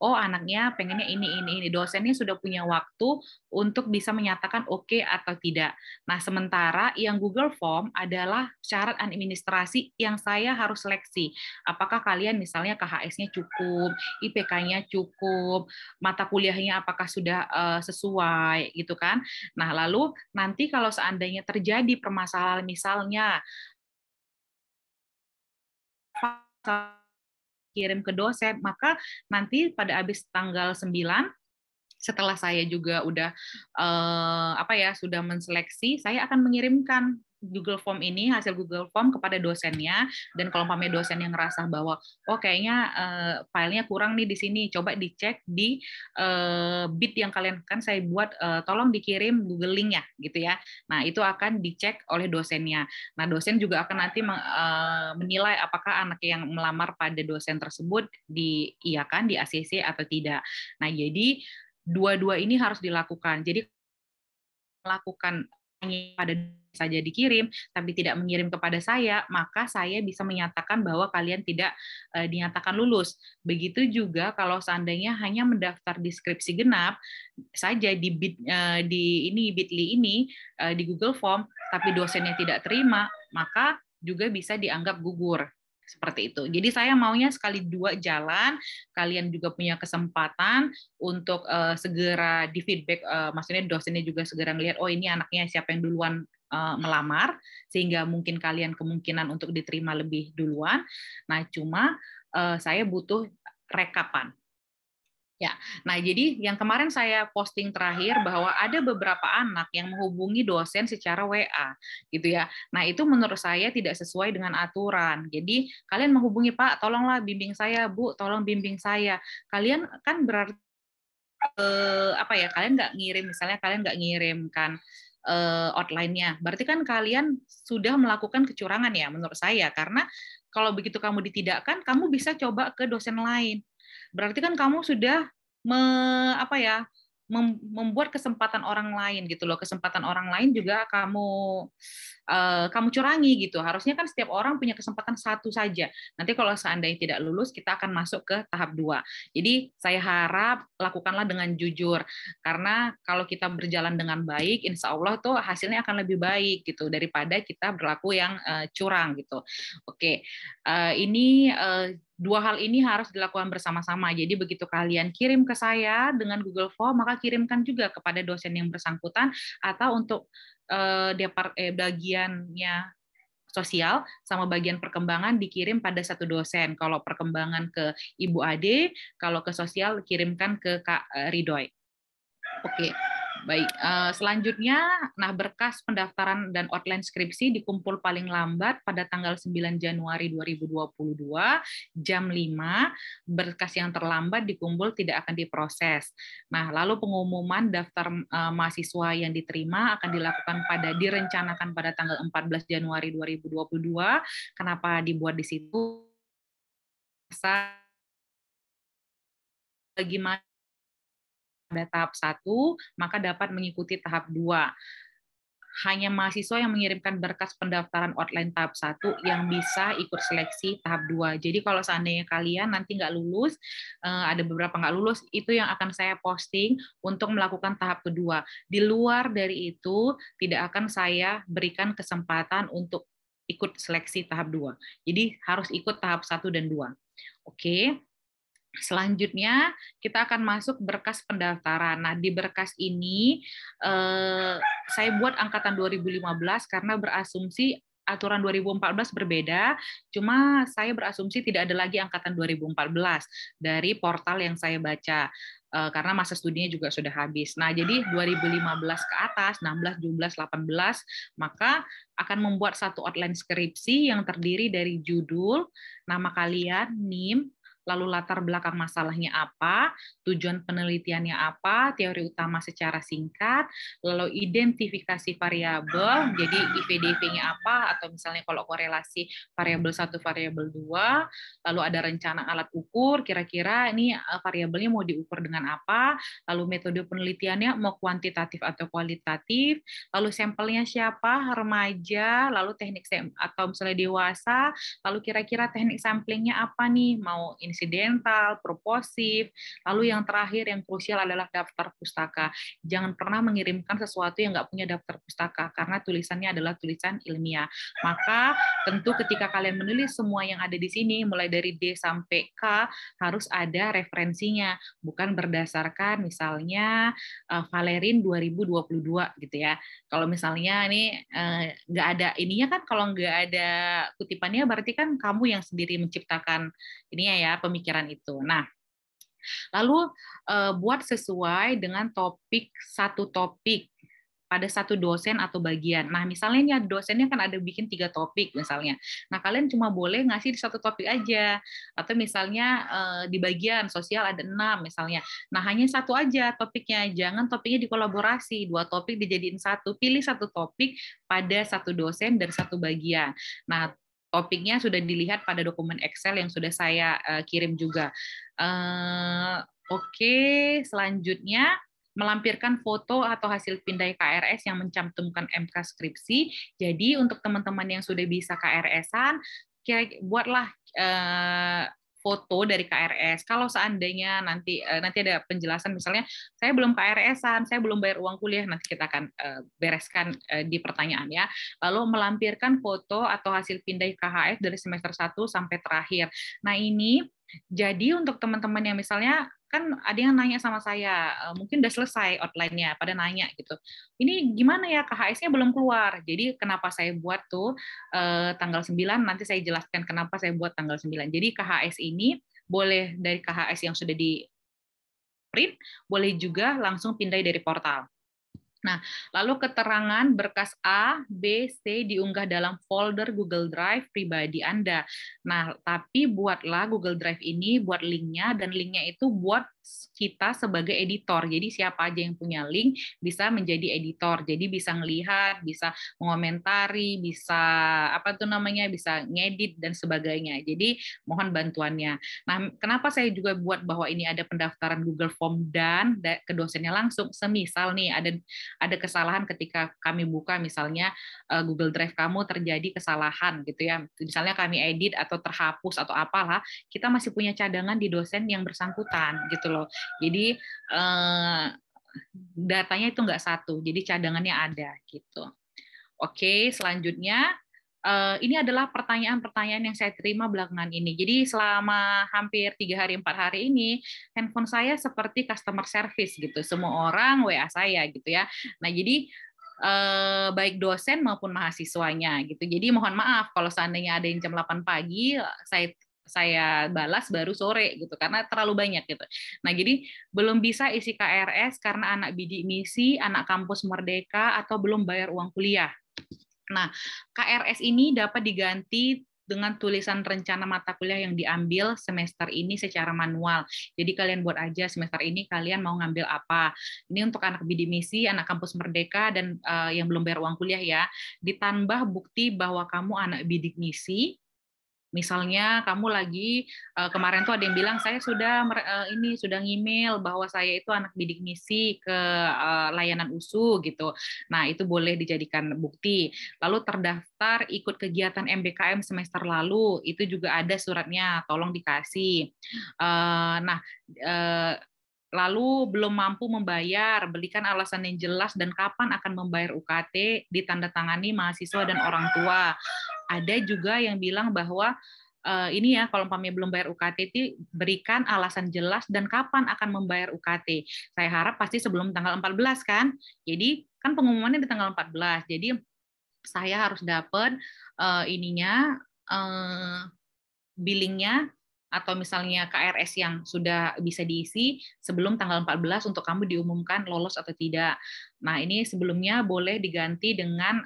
S6: oh anaknya pengennya ini. Dosennya sudah punya waktu untuk bisa menyatakan oke atau tidak. Nah, sementara yang Google Form adalah syarat administrasi yang saya harus seleksi. Apakah kalian misalnya KHS-nya cukup, IPK-nya cukup, mata kuliahnya apakah sudah sesuai gitu kan. Nah, lalu nanti kalau seandainya terjadi permasalahan misalnya kirim ke dosen, maka nanti pada habis tanggal 9 setelah saya juga udah sudah menseleksi, saya akan mengirimkan Google Form ini, hasil Google Form kepada dosennya, dan kalau umpamanya dosen yang ngerasa bahwa kayaknya filenya kurang nih di sini, coba dicek di bit yang kalian kan saya buat, tolong dikirim Google Link ya gitu ya. Nah, itu akan dicek oleh dosennya. Nah, dosen juga akan nanti menilai apakah anak yang melamar pada dosen tersebut diiyakan, di ACC atau tidak. Nah, jadi dua-dua ini harus dilakukan. Jadi melakukan pada saja dikirim, tapi tidak mengirim kepada saya, maka saya bisa menyatakan bahwa kalian tidak dinyatakan lulus. Begitu juga kalau seandainya hanya mendaftar di skripsi genap saja di Bitly ini di Google Form, tapi dosennya tidak terima, maka juga bisa dianggap gugur. Seperti itu. Jadi saya maunya sekali 2 jalan, kalian juga punya kesempatan untuk segera di feedback, maksudnya dosennya juga segera ngelihat, oh ini anaknya siapa yang duluan melamar, sehingga mungkin kalian kemungkinan untuk diterima lebih duluan. Nah, cuma saya butuh rekapan. Ya, nah jadi yang kemarin saya posting terakhir bahwa ada beberapa anak yang menghubungi dosen secara WA, gitu ya. Nah itu menurut saya tidak sesuai dengan aturan. Jadi kalian menghubungi Pak, tolonglah bimbing saya, Bu, tolong bimbing saya. Kalian kan berarti kalian nggak ngirim, misalnya kalian nggak ngirimkan outline-nya. Berarti kan kalian sudah melakukan kecurangan ya menurut saya, karena kalau begitu kamu ditidakkan, kamu bisa coba ke dosen lain. Berarti kan kamu sudah membuat kesempatan orang lain gitu loh. Kesempatan orang lain juga kamu curangi gitu. Harusnya kan setiap orang punya kesempatan satu saja. Nanti kalau seandainya tidak lulus, kita akan masuk ke tahap 2. Jadi saya harap lakukanlah dengan jujur. Karena kalau kita berjalan dengan baik, insya Allah tuh hasilnya akan lebih baik gitu daripada kita berlaku yang curang gitu. Oke, ini dua hal ini harus dilakukan bersama-sama. Jadi begitu kalian kirim ke saya dengan Google Form, maka kirimkan juga kepada dosen yang bersangkutan, atau untuk bagiannya sosial sama bagian perkembangan dikirim pada satu dosen. Kalau perkembangan ke Ibu Ade, kalau ke sosial kirimkan ke Kak Ridoy. Oke. Baik, selanjutnya, berkas pendaftaran dan outline skripsi dikumpul paling lambat pada tanggal 9 Januari 2022, jam 5, berkas yang terlambat dikumpul tidak akan diproses. Lalu pengumuman daftar mahasiswa yang diterima akan direncanakan pada tanggal 14 Januari 2022. Kenapa dibuat di situ? Bagi pada tahap 1, maka dapat mengikuti tahap 2. Hanya mahasiswa yang mengirimkan berkas pendaftaran outline tahap 1 yang bisa ikut seleksi tahap 2. Jadi kalau seandainya kalian nanti nggak lulus, ada beberapa nggak lulus, itu yang akan saya posting untuk melakukan tahap kedua. Di luar dari itu, tidak akan saya berikan kesempatan untuk ikut seleksi tahap 2. Jadi harus ikut tahap 1 dan 2. Oke. Selanjutnya, kita akan masuk berkas pendaftaran. Di berkas ini, saya buat angkatan 2015 karena berasumsi aturan 2014 berbeda, cuma saya berasumsi tidak ada lagi angkatan 2014 dari portal yang saya baca, karena masa studinya juga sudah habis. Jadi 2015 ke atas, 16, 17, 18, maka akan membuat satu outline skripsi yang terdiri dari judul, nama kalian, NIM, lalu latar belakang masalahnya apa, tujuan penelitiannya apa, teori utama secara singkat, lalu identifikasi variabel, jadi IVDV-nya apa, atau misalnya kalau korelasi variabel 1, variabel 2, lalu ada rencana alat ukur, kira-kira ini variabelnya mau diukur dengan apa, lalu metode penelitiannya mau kuantitatif atau kualitatif, lalu sampelnya siapa, remaja, lalu teknik atau misalnya dewasa, lalu kira-kira teknik samplingnya apa nih, mau insidental, proposif, lalu yang terakhir yang krusial adalah daftar pustaka. Jangan pernah mengirimkan sesuatu yang nggak punya daftar pustaka, karena tulisannya adalah tulisan ilmiah. Maka tentu ketika kalian menulis semua yang ada di sini, mulai dari D sampai K, harus ada referensinya, bukan berdasarkan misalnya Valerin 2022 gitu ya. Kalau misalnya ini nggak ada ininya kan, kalau nggak ada kutipannya berarti kan kamu yang sendiri menciptakan ininya ya, pemikiran itu. Lalu buat sesuai dengan satu topik pada satu dosen atau bagian. Misalnya dosennya kan ada bikin 3 topik misalnya. Kalian cuma boleh ngasih di satu topik aja. Atau misalnya di bagian sosial ada 6 misalnya. Hanya satu aja topiknya. Jangan topiknya dikolaborasi. 2 topik dijadiin satu. Pilih satu topik pada satu dosen dan satu bagian. Topiknya sudah dilihat pada dokumen Excel yang sudah saya kirim juga. Oke, selanjutnya melampirkan foto atau hasil pindai KRS yang mencantumkan MK skripsi. Jadi untuk teman-teman yang sudah bisa KRS-an, buatlah foto dari KRS. Kalau seandainya nanti ada penjelasan, misalnya saya belum KRS-an, saya belum bayar uang kuliah, nanti kita akan bereskan di pertanyaan ya. Lalu melampirkan foto atau hasil pindai KHF dari semester 1 sampai terakhir. Ini jadi untuk teman-teman yang misalnya kan ada yang nanya sama saya, mungkin udah selesai outline-nya, pada nanya gitu. Ini gimana ya, KHS-nya belum keluar. Jadi kenapa saya buat tuh tanggal 9, nanti saya jelaskan kenapa saya buat tanggal 9. Jadi KHS ini boleh dari KHS yang sudah di print, boleh juga langsung pindai dari portal. Nah, lalu keterangan berkas A, B, C diunggah dalam folder Google Drive pribadi Anda. Nah, tapi buatlah Google Drive ini, buat linknya, dan linknya itu buat kita sebagai editor. Jadi siapa aja yang punya link bisa menjadi editor. Jadi bisa ngelihat, bisa mengomentari, bisa bisa ngedit dan sebagainya. Jadi mohon bantuannya. Nah, kenapa saya juga buat bahwa ini ada pendaftaran Google Form dan ke dosennya langsung. Semisal nih ada kesalahan ketika kami buka misalnya Google Drive kamu terjadi kesalahan gitu ya. Misalnya kami edit atau terhapus atau apalah, kita masih punya cadangan di dosen yang bersangkutan gitu loh. Jadi datanya itu nggak satu, jadi cadangannya ada gitu. Oke, selanjutnya ini adalah pertanyaan-pertanyaan yang saya terima belakangan ini. Jadi selama hampir 3 hari 4 hari ini, handphone saya seperti customer service gitu. Semua orang WA saya gitu ya. Nah, jadi baik dosen maupun mahasiswanya gitu. Jadi mohon maaf kalau seandainya ada yang jam 8 pagi, saya balas baru sore gitu karena terlalu banyak gitu. Nah, jadi belum bisa isi KRS karena anak bidik misi, anak kampus Merdeka atau belum bayar uang kuliah. Nah, KRS ini dapat diganti dengan tulisan rencana mata kuliah yang diambil semester ini secara manual. Jadi kalian buat aja semester ini kalian mau ngambil apa. Ini untuk anak bidik misi, anak kampus Merdeka, dan yang belum bayar uang kuliah ya. Ditambah bukti bahwa kamu anak bidik misi. Misalnya kamu lagi kemarin tuh ada yang bilang saya sudah ngemail bahwa saya itu anak bidik misi ke layanan USU gitu. Nah, itu boleh dijadikan bukti. Lalu terdaftar ikut kegiatan MBKM semester lalu, itu juga ada suratnya, tolong dikasih. Lalu belum mampu membayar, berikan alasan yang jelas dan kapan akan membayar UKT, ditandatangani mahasiswa dan orang tua. Ada juga yang bilang bahwa ini ya, kalau umpamanya belum bayar UKT itu berikan alasan jelas dan kapan akan membayar UKT. Saya harap pasti sebelum tanggal 14 kan. Jadi kan pengumumannya di tanggal 14. Jadi saya harus dapat billingnya atau misalnya KRS yang sudah bisa diisi sebelum tanggal 14 untuk kamu diumumkan lolos atau tidak. Nah, ini sebelumnya boleh diganti dengan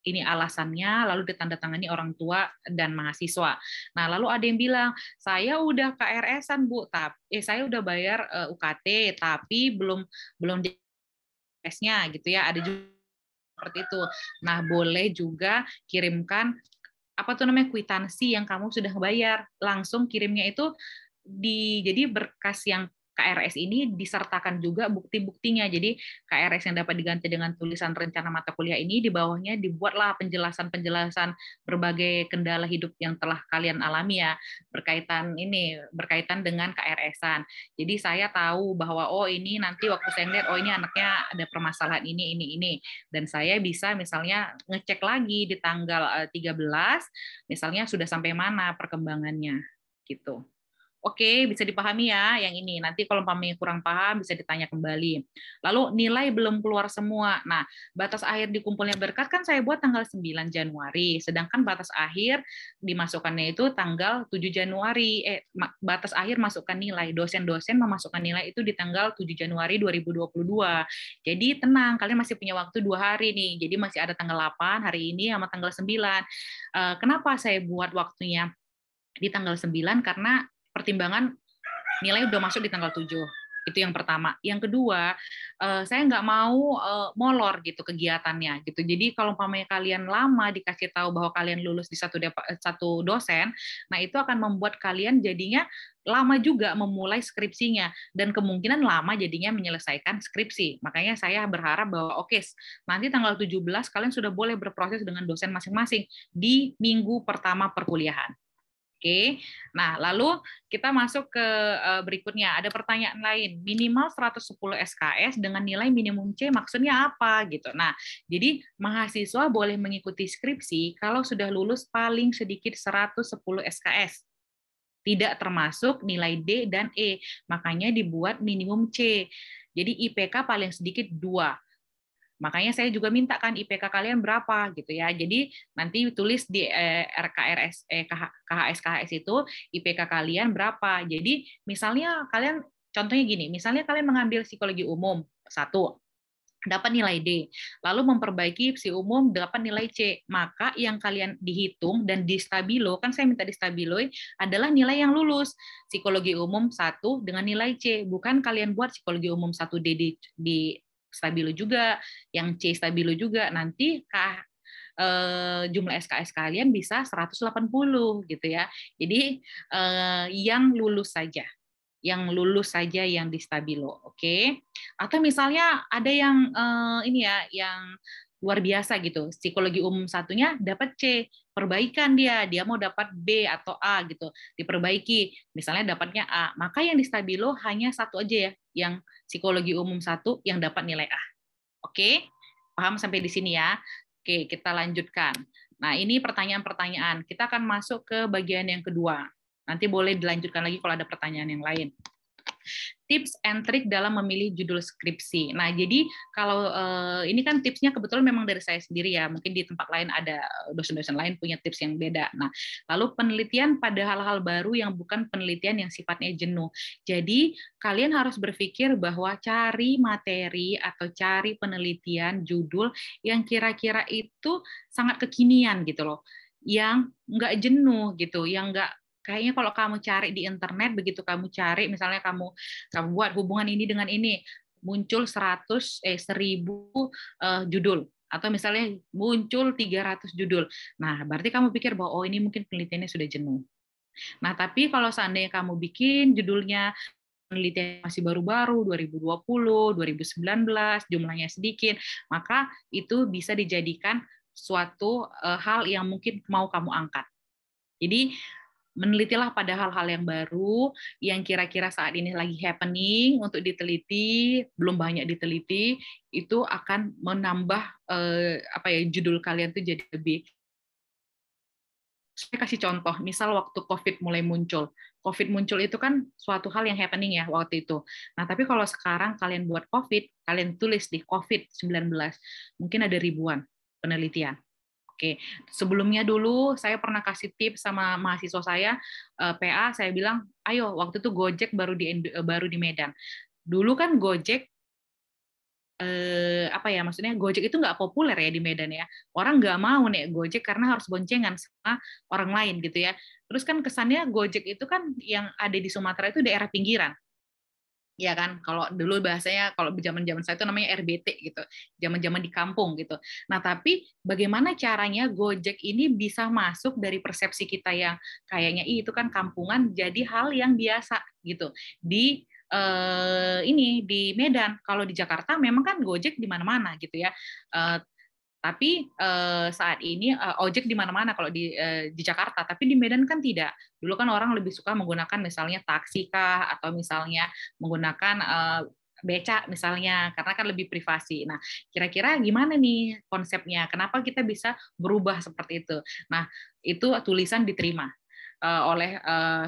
S6: ini alasannya, lalu ditandatangani orang tua dan mahasiswa. Nah, lalu ada yang bilang, saya udah KRS-an, Bu, tapi saya udah bayar UKT, tapi belum di KRS-nya gitu ya. Ada juga seperti itu. Nah, boleh juga kirimkan kwitansi yang kamu sudah bayar. Langsung kirimnya itu jadi berkas yang KRS ini disertakan juga bukti-buktinya. Jadi KRS yang dapat diganti dengan tulisan rencana mata kuliah ini di bawahnya dibuatlah penjelasan-penjelasan berbagai kendala hidup yang telah kalian alami ya, berkaitan dengan KRS-an. Jadi saya tahu bahwa ini nanti waktu saya lihat ini anaknya ada permasalahan ini. Dan saya bisa misalnya ngecek lagi di tanggal 13 misalnya sudah sampai mana perkembangannya gitu. Oke, bisa dipahami ya yang ini. Nanti kalau umpamanya kurang paham bisa ditanya kembali. Lalu nilai belum keluar semua. Nah, batas akhir dikumpulnya berkas kan saya buat tanggal 9 Januari, sedangkan batas akhir dimasukkannya itu tanggal 7 Januari. Batas akhir masukkan nilai. Dosen-dosen memasukkan nilai itu di tanggal 7 Januari 2022. Jadi tenang, kalian masih punya waktu 2 hari nih. Jadi masih ada tanggal 8 hari ini sama tanggal 9. Kenapa saya buat waktunya di tanggal 9? Karena pertimbangan nilai udah masuk di tanggal 7. Itu yang pertama. Yang kedua, saya nggak mau molor gitu kegiatannya gitu. Jadi kalau umpamanya kalian lama dikasih tahu bahwa kalian lulus di satu dosen, nah itu akan membuat kalian jadinya lama juga memulai skripsinya dan kemungkinan lama jadinya menyelesaikan skripsi. Makanya saya berharap bahwa nanti tanggal 17 kalian sudah boleh berproses dengan dosen masing-masing di minggu pertama perkuliahan. Oke, nah lalu kita masuk ke berikutnya. Ada pertanyaan lain, minimal 110 SKS dengan nilai minimum C maksudnya apa gitu. Nah, jadi mahasiswa boleh mengikuti skripsi kalau sudah lulus paling sedikit 110 SKS. Tidak termasuk nilai D dan E, makanya dibuat minimum C. Jadi IPK paling sedikit 2. Makanya saya juga minta kan IPK kalian berapa gitu ya. Jadi nanti tulis di KHS itu IPK kalian berapa. Jadi misalnya kalian contohnya gini, misalnya kalian mengambil psikologi umum 1. dapat nilai D, lalu memperbaiki psi umum dapat nilai C, maka yang kalian dihitung dan di stabilo, kan saya minta di stabilo adalah nilai yang lulus, psikologi umum 1 dengan nilai C, bukan kalian buat psikologi umum 1D di stabilo juga, yang C stabilo juga, nanti jumlah SKS kalian bisa 180 gitu ya. Jadi yang lulus saja yang di stabilo, oke? Atau misalnya ada yang ini ya, yang luar biasa gitu, psikologi umum 1-nya dapat C, perbaikan dia mau dapat B atau A gitu, diperbaiki, misalnya dapatnya A, maka yang di stabilo hanya 1 aja ya, yang psikologi umum 1 yang dapat nilai A, oke? Paham sampai di sini ya? Oke, kita lanjutkan. Nah, ini pertanyaan-pertanyaan. Kita akan masuk ke bagian yang kedua. Nanti boleh dilanjutkan lagi kalau ada pertanyaan yang lain. Tips and trik dalam memilih judul skripsi. Nah, jadi kalau ini kan tipsnya kebetulan memang dari saya sendiri ya. Mungkin di tempat lain ada dosen-dosen lain punya tips yang beda. Nah, lalu penelitian pada hal-hal baru yang bukan penelitian yang sifatnya jenuh. Jadi, kalian harus berpikir bahwa cari materi atau cari penelitian judul yang kira-kira itu sangat kekinian gitu loh. Yang nggak jenuh gitu, yang nggak kayaknya kalau kamu cari di internet, begitu kamu cari, misalnya kamu buat hubungan ini dengan ini, muncul 1000 judul, atau misalnya muncul 300 judul. Nah, berarti kamu pikir bahwa oh ini mungkin penelitiannya sudah jenuh. Nah, tapi kalau seandainya kamu bikin judulnya penelitian masih baru-baru, 2020, 2019, jumlahnya sedikit, maka itu bisa dijadikan suatu hal yang mungkin mau kamu angkat. Jadi, menelitilah pada hal-hal yang baru, yang kira-kira saat ini lagi happening untuk diteliti, belum banyak diteliti, itu akan menambah judul kalian tuh jadi lebih. Saya kasih contoh, misal waktu COVID mulai muncul. COVID muncul itu kan suatu hal yang happening ya waktu itu. Nah, tapi kalau sekarang kalian buat COVID, kalian tulis di COVID-19, mungkin ada ribuan penelitian. Oke, sebelumnya dulu saya pernah kasih tips sama mahasiswa saya, PA, saya bilang, ayo, waktu itu Gojek baru di Medan. Dulu kan Gojek, maksudnya Gojek itu nggak populer ya di Medan ya. Orang nggak mau nih Gojek karena harus boncengan sama orang lain gitu ya. Terus kan kesannya Gojek itu kan yang ada di Sumatera itu daerah pinggiran. Ya kan, kalau dulu bahasanya, kalau zaman-zaman saya itu namanya RBT gitu, zaman-zaman di kampung gitu. Nah, tapi bagaimana caranya Gojek ini bisa masuk dari persepsi kita yang kayaknya itu kan kampungan jadi hal yang biasa gitu di di Medan. Kalau di Jakarta memang kan Gojek di mana-mana gitu ya. Tapi saat ini ojek di mana-mana kalau di Jakarta, tapi di Medan kan tidak. Dulu kan orang lebih suka menggunakan misalnya taksi kah, atau misalnya menggunakan becak misalnya, karena kan lebih privasi. Nah, kira-kira gimana nih konsepnya? Kenapa kita bisa berubah seperti itu? Nah, itu tulisan diterima oleh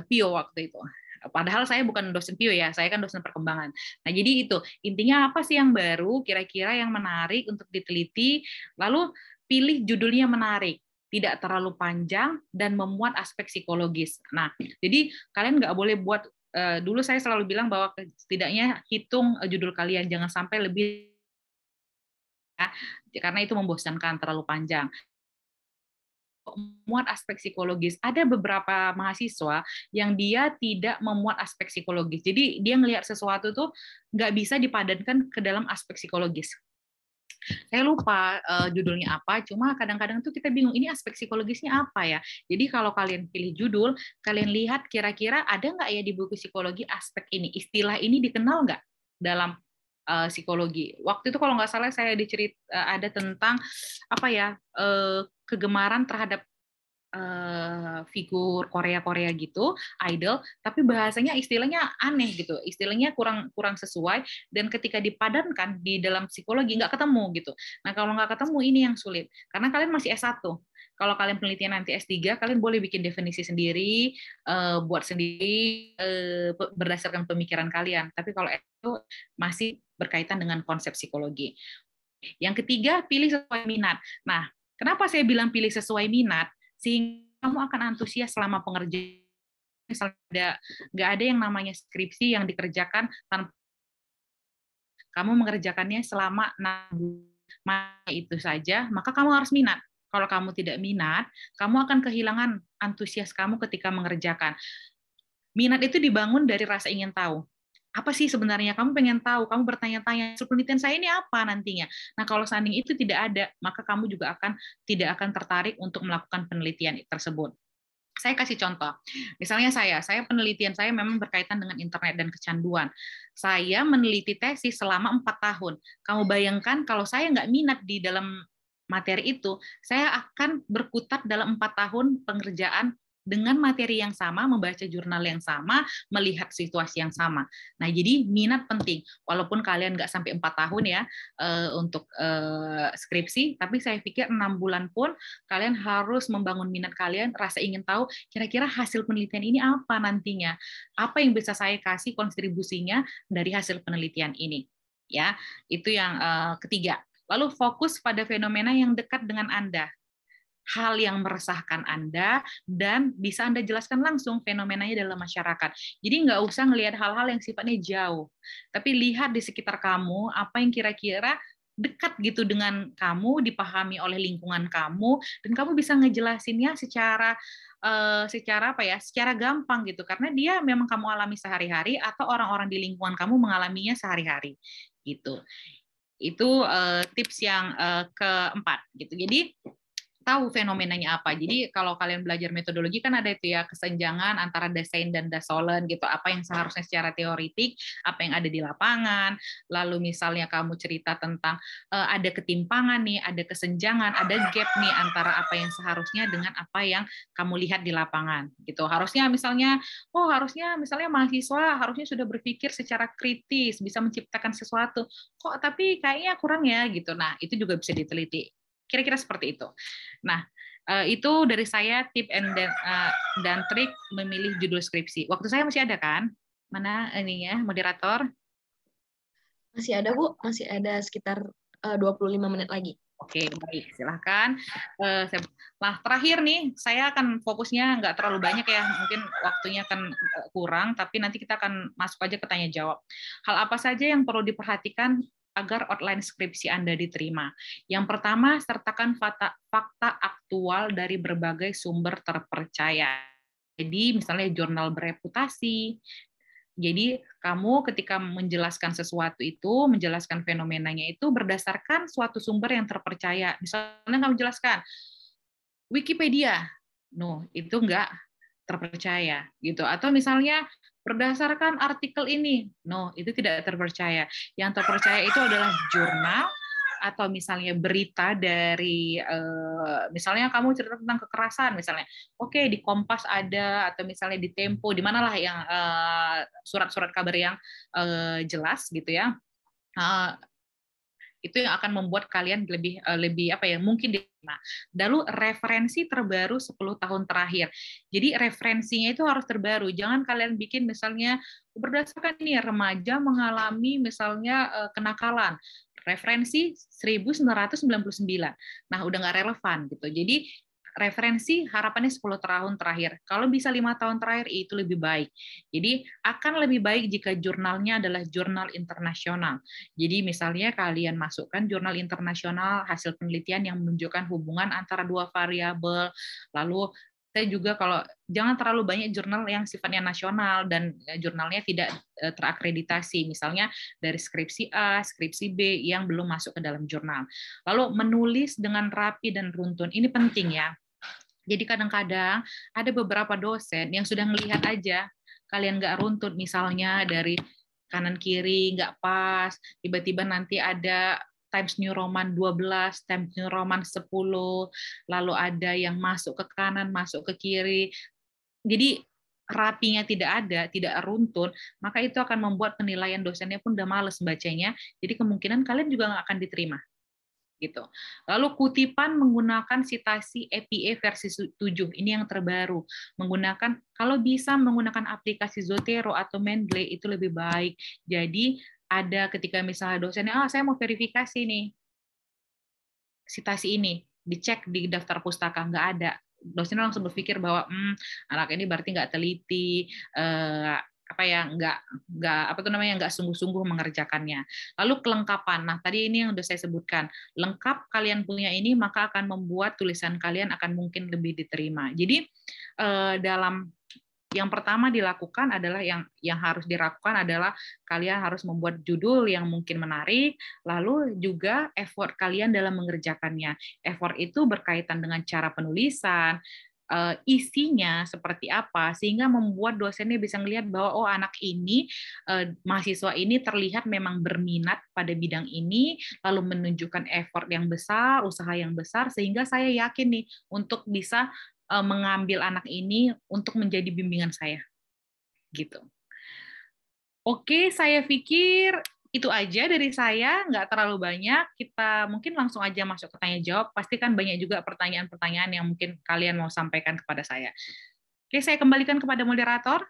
S6: Pio waktu itu. Padahal saya bukan dosen PIO ya, saya kan dosen perkembangan. Nah, jadi itu, intinya apa sih yang baru, kira-kira yang menarik untuk diteliti, lalu pilih judulnya menarik, tidak terlalu panjang, dan memuat aspek psikologis. Nah, jadi kalian nggak boleh buat, dulu saya selalu bilang bahwa setidaknya hitung judul kalian, jangan sampai lebih, ya, karena itu membosankan terlalu panjang. Memuat aspek psikologis. Ada beberapa mahasiswa yang dia tidak memuat aspek psikologis. Jadi dia ngelihat sesuatu tuh nggak bisa dipadankan ke dalam aspek psikologis. Saya lupa judulnya apa, cuma kadang-kadang tuh kita bingung, ini aspek psikologisnya apa ya? Jadi kalau kalian pilih judul, kalian lihat kira-kira ada nggak ya di buku psikologi aspek ini, istilah ini dikenal nggak dalam psikologi. Waktu itu kalau nggak salah saya ada tentang kegemaran terhadap figur Korea gitu, idol, tapi bahasanya istilahnya aneh gitu, istilahnya kurang sesuai, dan ketika dipadankan di dalam psikologi nggak ketemu gitu. Nah, kalau nggak ketemu ini yang sulit, karena kalian masih S1. Kalau kalian penelitian nanti S3, kalian boleh bikin definisi sendiri, buat sendiri berdasarkan pemikiran kalian. Tapi kalau itu masih berkaitan dengan konsep psikologi. Yang ketiga, pilih sesuai minat. Nah, kenapa saya bilang pilih sesuai minat? Sehingga kamu akan antusias selama pengerjaan. Misalnya nggak ada yang namanya skripsi yang dikerjakan tanpa kamu mengerjakannya selama 6 bulan itu saja, maka kamu harus minat. Kalau kamu tidak minat, kamu akan kehilangan antusias kamu ketika mengerjakan. Minat itu dibangun dari rasa ingin tahu. Apa sih sebenarnya kamu pengen tahu, kamu bertanya-tanya, penelitian saya ini apa nantinya. Nah, kalau seandainya itu tidak ada, maka kamu juga tidak akan tertarik untuk melakukan penelitian tersebut. Saya kasih contoh. Misalnya saya penelitian saya memang berkaitan dengan internet dan kecanduan. Saya meneliti tesis selama 4 tahun. Kamu bayangkan kalau saya nggak minat di dalam materi itu, saya akan berkutat dalam 4 tahun pengerjaan dengan materi yang sama, membaca jurnal yang sama, melihat situasi yang sama. Nah, jadi minat penting. Walaupun kalian nggak sampai 4 tahun ya untuk skripsi, tapi saya pikir 6 bulan pun kalian harus membangun minat kalian, rasa ingin tahu kira-kira hasil penelitian ini apa nantinya. Apa yang bisa saya kasih kontribusinya dari hasil penelitian ini. Ya, itu yang ketiga. Lalu fokus pada fenomena yang dekat dengan Anda. Hal yang meresahkan Anda, dan bisa Anda jelaskan langsung fenomenanya dalam masyarakat. Jadi nggak usah ngelihat hal-hal yang sifatnya jauh, tapi lihat di sekitar kamu, apa yang kira-kira dekat gitu dengan kamu, dipahami oleh lingkungan kamu, dan kamu bisa ngejelasinnya secara secara gampang gitu, karena dia memang kamu alami sehari-hari, atau orang-orang di lingkungan kamu mengalaminya sehari-hari gitu. Itu tips yang keempat gitu. Jadi tahu fenomenanya apa. Jadi kalau kalian belajar metodologi kan ada itu ya, kesenjangan antara desain dan dasolen gitu. Apa yang seharusnya secara teoritik, apa yang ada di lapangan. Lalu misalnya kamu cerita tentang ada ketimpangan nih, ada kesenjangan, ada gap nih antara apa yang seharusnya dengan apa yang kamu lihat di lapangan gitu. Harusnya misalnya misalnya mahasiswa harusnya sudah berpikir secara kritis, bisa menciptakan sesuatu. Kok tapi kayaknya kurang ya gitu. Nah, itu juga bisa diteliti. Kira-kira seperti itu. Nah, itu dari saya tip dan trik memilih judul skripsi. Waktu saya masih ada kan? Mana ininya, moderator?
S1: Masih ada, Bu. Masih ada sekitar 25 menit lagi.
S6: Oke, baik. Silahkan. Nah, terakhir nih, saya akan fokusnya nggak terlalu banyak ya. Mungkin waktunya akan kurang, tapi nanti kita akan masuk aja ke tanya jawab. Hal apa saja yang perlu diperhatikan agar outline skripsi Anda diterima? Yang pertama, sertakan fakta aktual dari berbagai sumber terpercaya. Jadi, misalnya jurnal bereputasi. Jadi, kamu ketika menjelaskan sesuatu itu, menjelaskan fenomenanya itu berdasarkan suatu sumber yang terpercaya. Misalnya kamu jelaskan Wikipedia. No, itu enggak terpercaya gitu. Atau misalnya berdasarkan artikel ini. No, itu tidak terpercaya. Yang terpercaya itu adalah jurnal, atau misalnya berita dari misalnya kamu cerita tentang kekerasan misalnya. Oke, di Kompas ada, atau misalnya di Tempo, di manalah yang surat-surat kabar yang jelas gitu ya. Itu yang akan membuat kalian lebih apa ya, mungkin diterima. Lalu referensi terbaru 10 tahun terakhir. Jadi referensinya itu harus terbaru. Jangan kalian bikin misalnya berdasarkan ini remaja mengalami misalnya kenakalan. Referensi 1999. Nah, udah nggak relevan gitu. Jadi referensi harapannya 10 tahun terakhir. Kalau bisa 5 tahun terakhir itu lebih baik. Jadi akan lebih baik jika jurnalnya adalah jurnal internasional. Jadi misalnya kalian masukkan jurnal internasional hasil penelitian yang menunjukkan hubungan antara dua variabel. Lalu saya juga kalau jangan terlalu banyak jurnal yang sifatnya nasional dan jurnalnya tidak terakreditasi, misalnya dari skripsi A, skripsi B yang belum masuk ke dalam jurnal. Lalu menulis dengan rapi dan runtun, ini penting ya. Jadi kadang-kadang ada beberapa dosen yang sudah melihat aja kalian nggak runtut, misalnya dari kanan kiri nggak pas, tiba-tiba nanti ada Times New Roman 12, Times New Roman 10, lalu ada yang masuk ke kanan, masuk ke kiri. Jadi rapinya tidak ada, tidak runtun, maka itu akan membuat penilaian dosennya pun udah males bacanya, jadi kemungkinan kalian juga nggak akan diterima. Gitu. Lalu kutipan menggunakan citasi EPA versi 7, ini yang terbaru. Menggunakan, kalau bisa menggunakan aplikasi Zotero atau Mendeley itu lebih baik. Jadi ada ketika misalnya dosennya, saya mau verifikasi nih citasi ini, dicek di daftar pustaka, nggak ada. Dosennya langsung berpikir bahwa anak ini berarti nggak teliti, nggak sungguh-sungguh mengerjakannya. Lalu kelengkapan. Nah, tadi ini yang sudah saya sebutkan. Lengkap kalian punya ini, maka akan membuat tulisan kalian akan mungkin lebih diterima. Jadi dalam yang pertama dilakukan adalah yang harus dilakukan adalah kalian harus membuat judul yang mungkin menarik, lalu juga effort kalian dalam mengerjakannya. Effort itu berkaitan dengan cara penulisan, isinya seperti apa, sehingga membuat dosennya bisa melihat bahwa oh anak ini, mahasiswa ini terlihat memang berminat pada bidang ini, lalu menunjukkan effort yang besar, usaha yang besar, sehingga saya yakin nih untuk bisa mengambil anak ini untuk menjadi bimbingan saya, gitu. Oke, saya pikir itu aja dari saya, nggak terlalu banyak. Kita mungkin langsung aja masuk ke tanya jawab. Pasti kan banyak juga pertanyaan-pertanyaan yang mungkin kalian mau sampaikan kepada saya. Oke, saya kembalikan kepada moderator.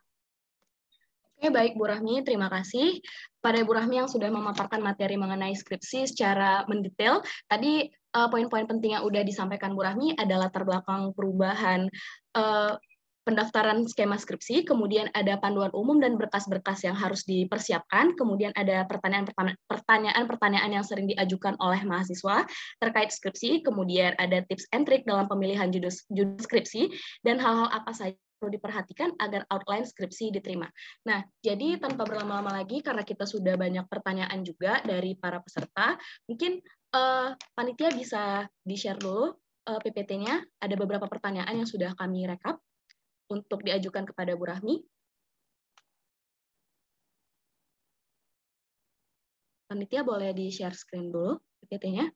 S1: Oke, baik Bu Rahmi, terima kasih pada Bu Rahmi yang sudah memaparkan materi mengenai skripsi secara mendetail. Tadi poin-poin penting yang sudah disampaikan Bu Rahmi adalah latar belakang perubahan pendaftaran skema skripsi, kemudian ada panduan umum dan berkas-berkas yang harus dipersiapkan, kemudian ada pertanyaan-pertanyaan yang sering diajukan oleh mahasiswa terkait skripsi, kemudian ada tips and trick dalam pemilihan judul skripsi, dan hal-hal apa saja perlu diperhatikan agar outline skripsi diterima. Nah, jadi tanpa berlama-lama lagi, karena kita sudah banyak pertanyaan juga dari para peserta, mungkin panitia bisa di-share dulu PPT-nya. Ada beberapa pertanyaan yang sudah kami rekap untuk diajukan kepada Bu Rahmi. Panitia boleh di-share screen dulu PPT-nya.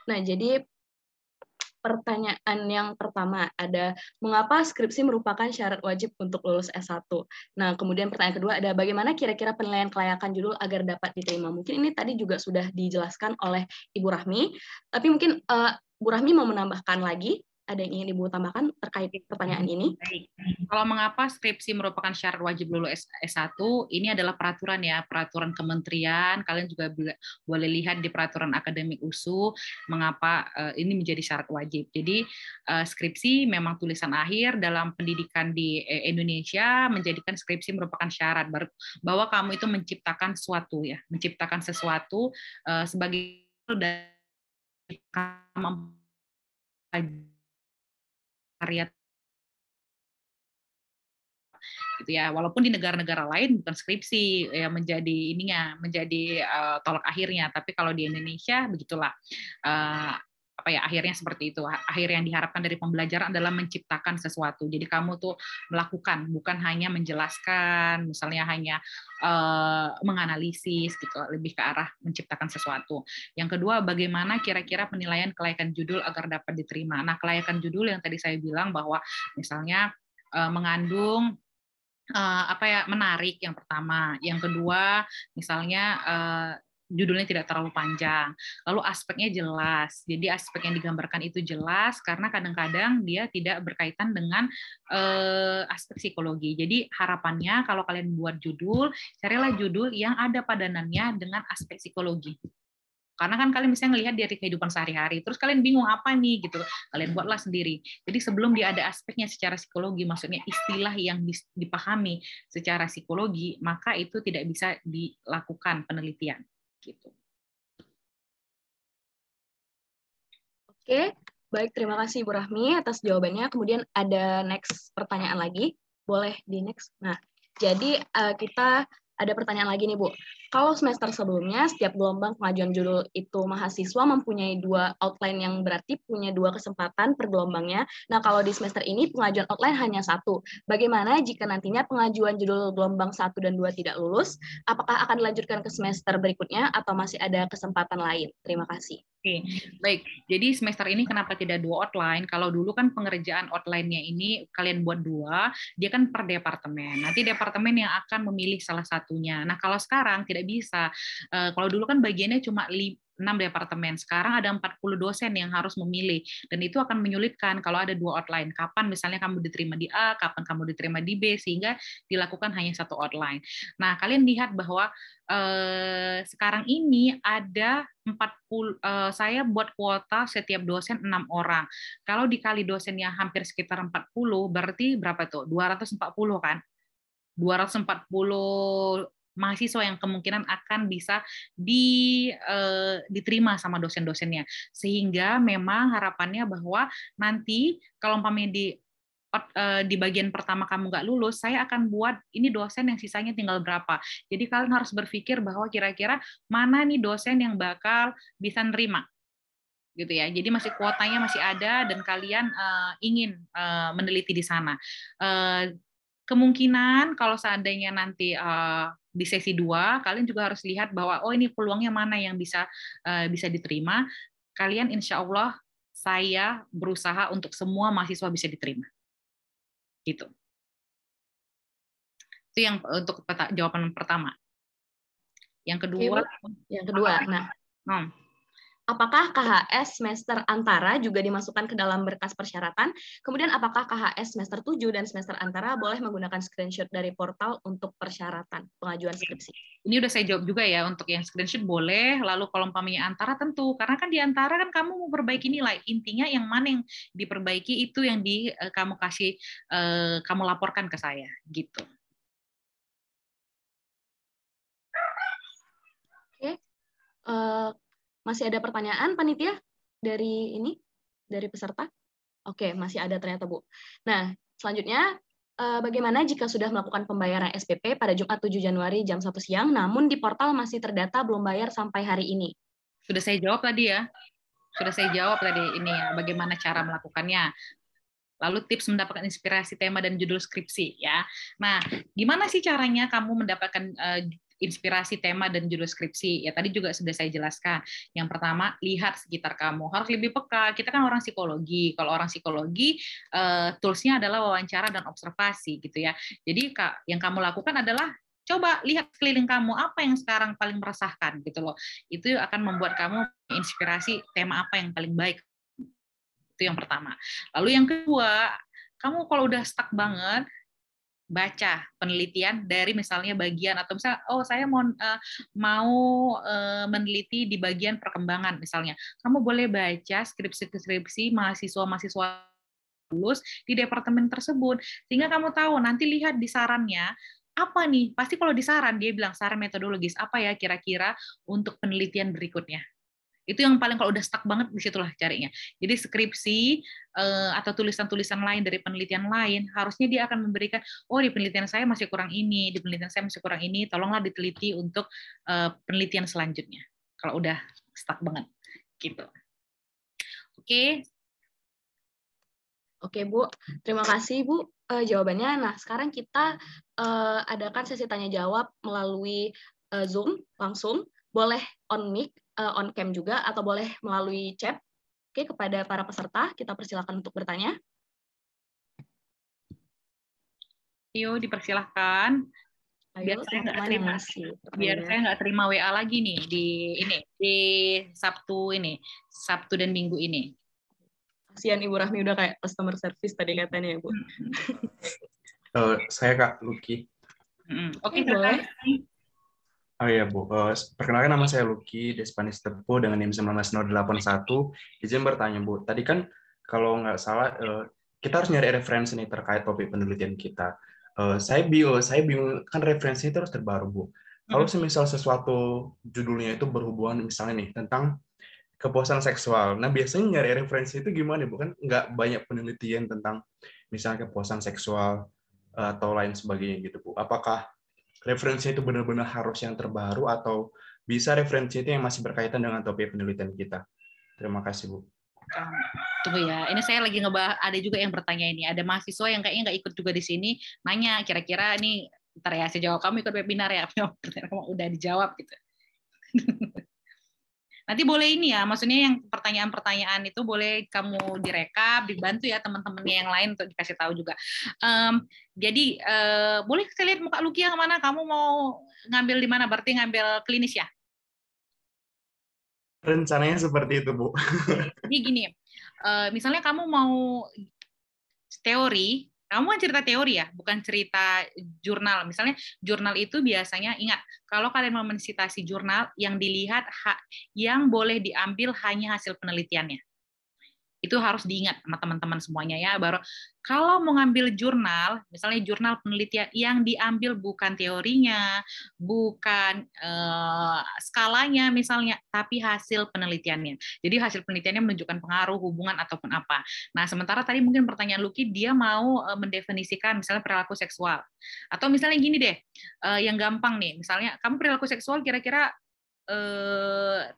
S1: Nah, jadi pertanyaan yang pertama ada, mengapa skripsi merupakan syarat wajib untuk lulus S1? Nah, kemudian pertanyaan kedua ada, bagaimana kira-kira penilaian kelayakan judul agar dapat diterima? Mungkin ini tadi juga sudah dijelaskan oleh Ibu Rahmi, tapi mungkin Bu Rahmi mau menambahkan lagi, ada yang ingin Ibu tambahkan terkait pertanyaan ini?
S6: Baik. Kalau mengapa skripsi merupakan syarat wajib lulus S1, ini adalah peraturan ya, peraturan kementerian, kalian juga boleh lihat di peraturan akademik USU, mengapa ini menjadi syarat wajib. Jadi skripsi memang tulisan akhir dalam pendidikan di Indonesia, menjadikan skripsi merupakan syarat bahwa kamu itu menciptakan sesuatu ya, menciptakan sesuatu sebagai karya gitu ya, walaupun di negara-negara lain bukan skripsi ya menjadi tolak akhirnya, tapi kalau di Indonesia begitulah akhirnya seperti itu. Akhir yang diharapkan dari pembelajaran adalah menciptakan sesuatu. Jadi kamu tuh melakukan, bukan hanya menjelaskan, misalnya hanya menganalisis gitu, lebih ke arah menciptakan sesuatu. Yang kedua, bagaimana kira-kira penilaian kelayakan judul agar dapat diterima. Nah, kelayakan judul yang tadi saya bilang bahwa misalnya mengandung menarik yang pertama, yang kedua misalnya judulnya tidak terlalu panjang, lalu aspeknya jelas, jadi aspek yang digambarkan itu jelas karena kadang-kadang dia tidak berkaitan dengan aspek psikologi. Jadi harapannya kalau kalian buat judul, carilah judul yang ada padanannya dengan aspek psikologi. Karena kan kalian bisa ngelihat dari kehidupan sehari-hari, terus kalian bingung apa nih gitu, kalian buatlah sendiri. Jadi sebelum dia ada aspeknya secara psikologi, maksudnya istilah yang dipahami secara psikologi, maka itu tidak bisa dilakukan penelitian. Gitu.
S1: Oke, baik, terima kasih Bu Rahmi atas jawabannya. Kemudian ada next pertanyaan lagi, boleh di next. Nah, jadi kita ada pertanyaan lagi nih Bu. Kalau semester sebelumnya, setiap gelombang pengajuan judul itu mahasiswa mempunyai 2 outline yang berarti punya 2 kesempatan per gelombangnya. Nah, kalau di semester ini pengajuan outline hanya 1. Bagaimana jika nantinya pengajuan judul gelombang 1 dan 2 tidak lulus? Apakah akan dilanjutkan ke semester berikutnya atau masih ada kesempatan lain? Terima kasih.
S6: Oke, baik. Jadi semester ini kenapa tidak 2 outline? Kalau dulu kan pengerjaan outline-nya ini kalian buat 2, dia kan per departemen. Nanti departemen yang akan memilih salah satunya. Nah, kalau sekarang tidak bisa. Kalau dulu kan bagiannya cuma departemen. Sekarang ada 40 dosen yang harus memilih, dan itu akan menyulitkan kalau ada 2 outline. Kapan misalnya kamu diterima di A, kapan kamu diterima di B, sehingga dilakukan hanya 1 outline. Nah, kalian lihat bahwa sekarang ini ada 40, saya buat kuota setiap dosen 6 orang. Kalau dikali dosennya hampir sekitar 40, berarti berapa tuh? 240 kan? 240 mahasiswa yang kemungkinan akan bisa diterima sama dosen-dosennya. Sehingga memang harapannya bahwa nanti kalau umpamanya di bagian pertama kamu nggak lulus, saya akan buat ini dosen yang sisanya tinggal berapa. Jadi kalian harus berpikir bahwa kira-kira mana nih dosen yang bakal bisa nerima, gitu ya. Jadi masih kuotanya masih ada dan kalian ingin meneliti di sana. Kemungkinan kalau seandainya nanti di sesi 2, kalian juga harus lihat bahwa oh ini peluangnya mana yang bisa diterima. Kalian insya Allah saya berusaha untuk semua mahasiswa bisa diterima. Gitu. Itu yang untuk jawaban pertama. Yang kedua,
S1: nah, apakah KHS semester antara juga dimasukkan ke dalam berkas persyaratan? Kemudian apakah KHS semester 7 dan semester antara boleh menggunakan screenshot dari portal untuk persyaratan pengajuan skripsi?
S6: Ini udah saya jawab juga ya, untuk yang screenshot boleh, lalu kalau umpamanya antara tentu, karena kan di antara kan kamu mau perbaiki nilai, intinya yang mana yang diperbaiki itu yang kamu kasih, kamu laporkan ke saya, gitu.
S1: Oke. Masih ada pertanyaan, panitia, dari peserta? Oke, masih ada ternyata, Bu. Nah, selanjutnya, bagaimana jika sudah melakukan pembayaran SPP pada Jumat 7 Januari jam 1 siang, namun di portal masih terdata belum bayar sampai hari ini?
S6: Sudah saya jawab tadi ya. Sudah saya jawab tadi ini ya, bagaimana cara melakukannya. Lalu tips mendapatkan inspirasi tema dan judul skripsi ya. Nah, gimana sih caranya kamu mendapatkan inspirasi tema dan judul skripsi? Ya tadi juga sudah saya jelaskan. Yang pertama, lihat sekitar kamu. Harus lebih peka. Kita kan orang psikologi. Kalau orang psikologi, toolsnya adalah wawancara dan observasi gitu ya. Jadi yang kamu lakukan adalah coba lihat sekeliling kamu, apa yang sekarang paling meresahkan gitu loh. Itu akan membuat kamu inspirasi tema apa yang paling baik. Itu yang pertama. Lalu yang kedua, kamu kalau udah stuck banget, baca penelitian dari misalnya bagian, atau misalnya saya mau meneliti di bagian perkembangan misalnya, kamu boleh baca skripsi mahasiswa lulus di departemen tersebut, sehingga kamu tahu, nanti lihat di sarannya apa nih, pasti kalau di saran dia bilang saran metodologis apa ya kira-kira untuk penelitian berikutnya. Itu yang paling kalau udah stuck banget, disitulah carinya. Jadi skripsi atau tulisan-tulisan lain dari penelitian lain, harusnya dia akan memberikan, oh di penelitian saya masih kurang ini, di penelitian saya masih kurang ini, tolonglah diteliti untuk penelitian selanjutnya. Kalau udah stuck banget, gitu. Oke.
S1: Oke, Bu. Terima kasih, Bu, jawabannya. Nah, sekarang kita adakan sesi tanya-jawab melalui Zoom langsung. Boleh on mic, on cam juga, atau boleh melalui chat. Oke, kepada para peserta, kita persilakan untuk bertanya.
S6: Yuk, dipersilahkan.
S1: Biar
S6: saya nggak terima WA lagi nih di Sabtu dan Minggu ini.
S1: Kasihan Ibu Rahmi udah kayak customer service tadi katanya ya, Bu.
S7: Saya Kak Lucky.
S6: Oke,
S1: boleh.
S7: Oh iya Bu, perkenalkan nama saya Lucky Despanis Tepu dengan NIM 19081. Izin bertanya Bu, tadi kan kalau nggak salah kita harus nyari referensi nih terkait topik penelitian kita. Saya bingung kan referensi itu harus terbaru Bu. Kalau semisal sesuatu judulnya itu berhubungan misalnya nih tentang kepuasan seksual. Nah biasanya nyari referensi itu gimana Bu? Kan nggak banyak penelitian tentang misalnya kepuasan seksual atau lain sebagainya gitu Bu. Apakah referensi itu benar-benar harus yang terbaru atau bisa referensi itu yang masih berkaitan dengan topik penelitian kita? Terima kasih, Bu.
S6: Tunggu ya, ini saya lagi ngebahas, ada juga yang bertanya ini. Ada mahasiswa yang kayaknya nggak ikut juga di sini, nanya kira-kira ini, ntar ya saya jawab, kamu ikut webinar ya? Kamu udah dijawab gitu. Nanti boleh ini ya, maksudnya yang pertanyaan-pertanyaan itu boleh kamu direkap, dibantu ya teman-temannya yang lain untuk dikasih tahu juga. Jadi boleh saya lihat muka Lucky yang mana? Kamu mau ngambil di mana? Berarti ngambil klinis ya?
S7: Rencananya seperti itu, Bu.
S6: Jadi gini, misalnya kamu mau teori, kamu kan cerita teori ya, bukan cerita jurnal. Misalnya jurnal itu biasanya, ingat, kalau kalian mau mensitasi jurnal, yang dilihat, yang boleh diambil hanya hasil penelitiannya. Itu harus diingat sama teman-teman semuanya ya. Baru kalau mau ngambil jurnal, misalnya jurnal penelitian, yang diambil bukan teorinya, bukan skalanya misalnya, tapi hasil penelitiannya. Jadi hasil penelitiannya menunjukkan pengaruh, hubungan ataupun apa. Nah, sementara tadi mungkin pertanyaan Lucky, dia mau mendefinisikan misalnya perilaku seksual. Atau misalnya gini deh, yang gampang nih, misalnya kamu perilaku seksual kira-kira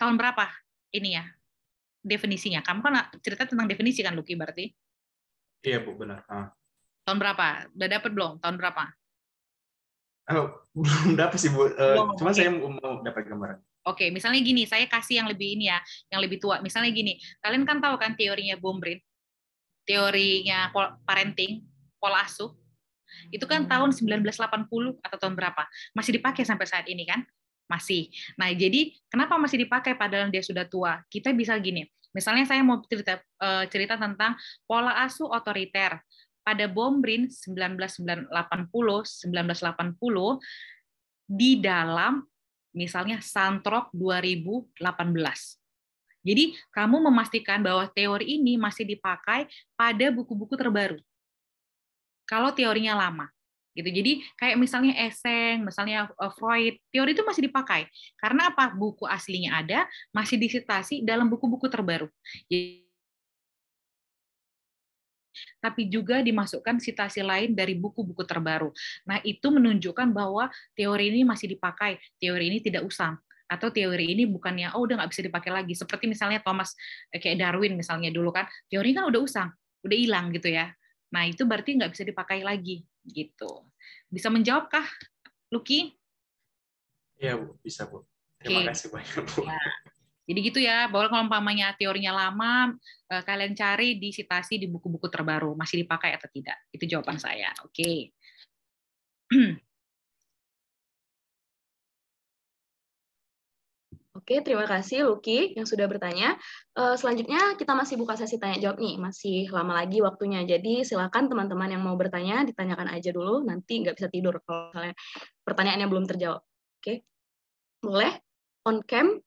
S6: tahun berapa ini ya? Definisinya. Kamu kan cerita tentang definisi kan, Lucky, berarti?
S7: Iya, Bu, benar.
S6: Tahun berapa? Udah dapet belum? Tahun berapa?
S7: Belum dapat sih, Bu. Cuma
S6: okay.
S7: saya mau dapat gambaran.
S6: Oke, misalnya gini, saya kasih yang lebih ini ya, yang lebih tua. Misalnya gini, kalian kan tahu kan teorinya Bombrin, teorinya parenting, pola asuh, itu kan tahun 1980 atau tahun berapa? Masih dipakai sampai saat ini kan? Masih. Nah, jadi kenapa masih dipakai padahal dia sudah tua? Kita bisa gini, misalnya saya mau cerita tentang pola asuh otoriter. Pada Bombrin 1980 di dalam misalnya Santrok 2018. Jadi kamu memastikan bahwa teori ini masih dipakai pada buku-buku terbaru. Kalau teorinya lama. Gitu. Jadi kayak misalnya Eseng, misalnya Freud, teori itu masih dipakai. Karena apa? Buku aslinya ada, masih disitasi dalam buku-buku terbaru. Tapi juga dimasukkan sitasi lain dari buku-buku terbaru. Nah, itu menunjukkan bahwa teori ini masih dipakai, teori ini tidak usang, atau teori ini bukannya, oh udah nggak bisa dipakai lagi. Seperti misalnya Thomas, kayak Darwin misalnya dulu kan, teori kan udah usang, udah hilang gitu ya. Nah, itu berarti nggak bisa dipakai lagi, gitu. Bisa menjawabkah, Lucky?
S7: Iya, Bu. Bisa, Bu. Terima kasih banyak, Bu.
S6: Ya. Jadi gitu ya, bahwa kalau umpamanya teorinya lama, kalian cari di sitasi di buku-buku terbaru, masih dipakai atau tidak. Itu jawaban saya. Oke.
S1: Oke, terima kasih Lucky yang sudah bertanya. Selanjutnya kita masih buka sesi tanya jawab nih, masih lama lagi waktunya. Jadi silakan teman-teman yang mau bertanya ditanyakan aja dulu, nanti nggak bisa tidur kalau misalnya pertanyaannya belum terjawab. Oke, boleh on cam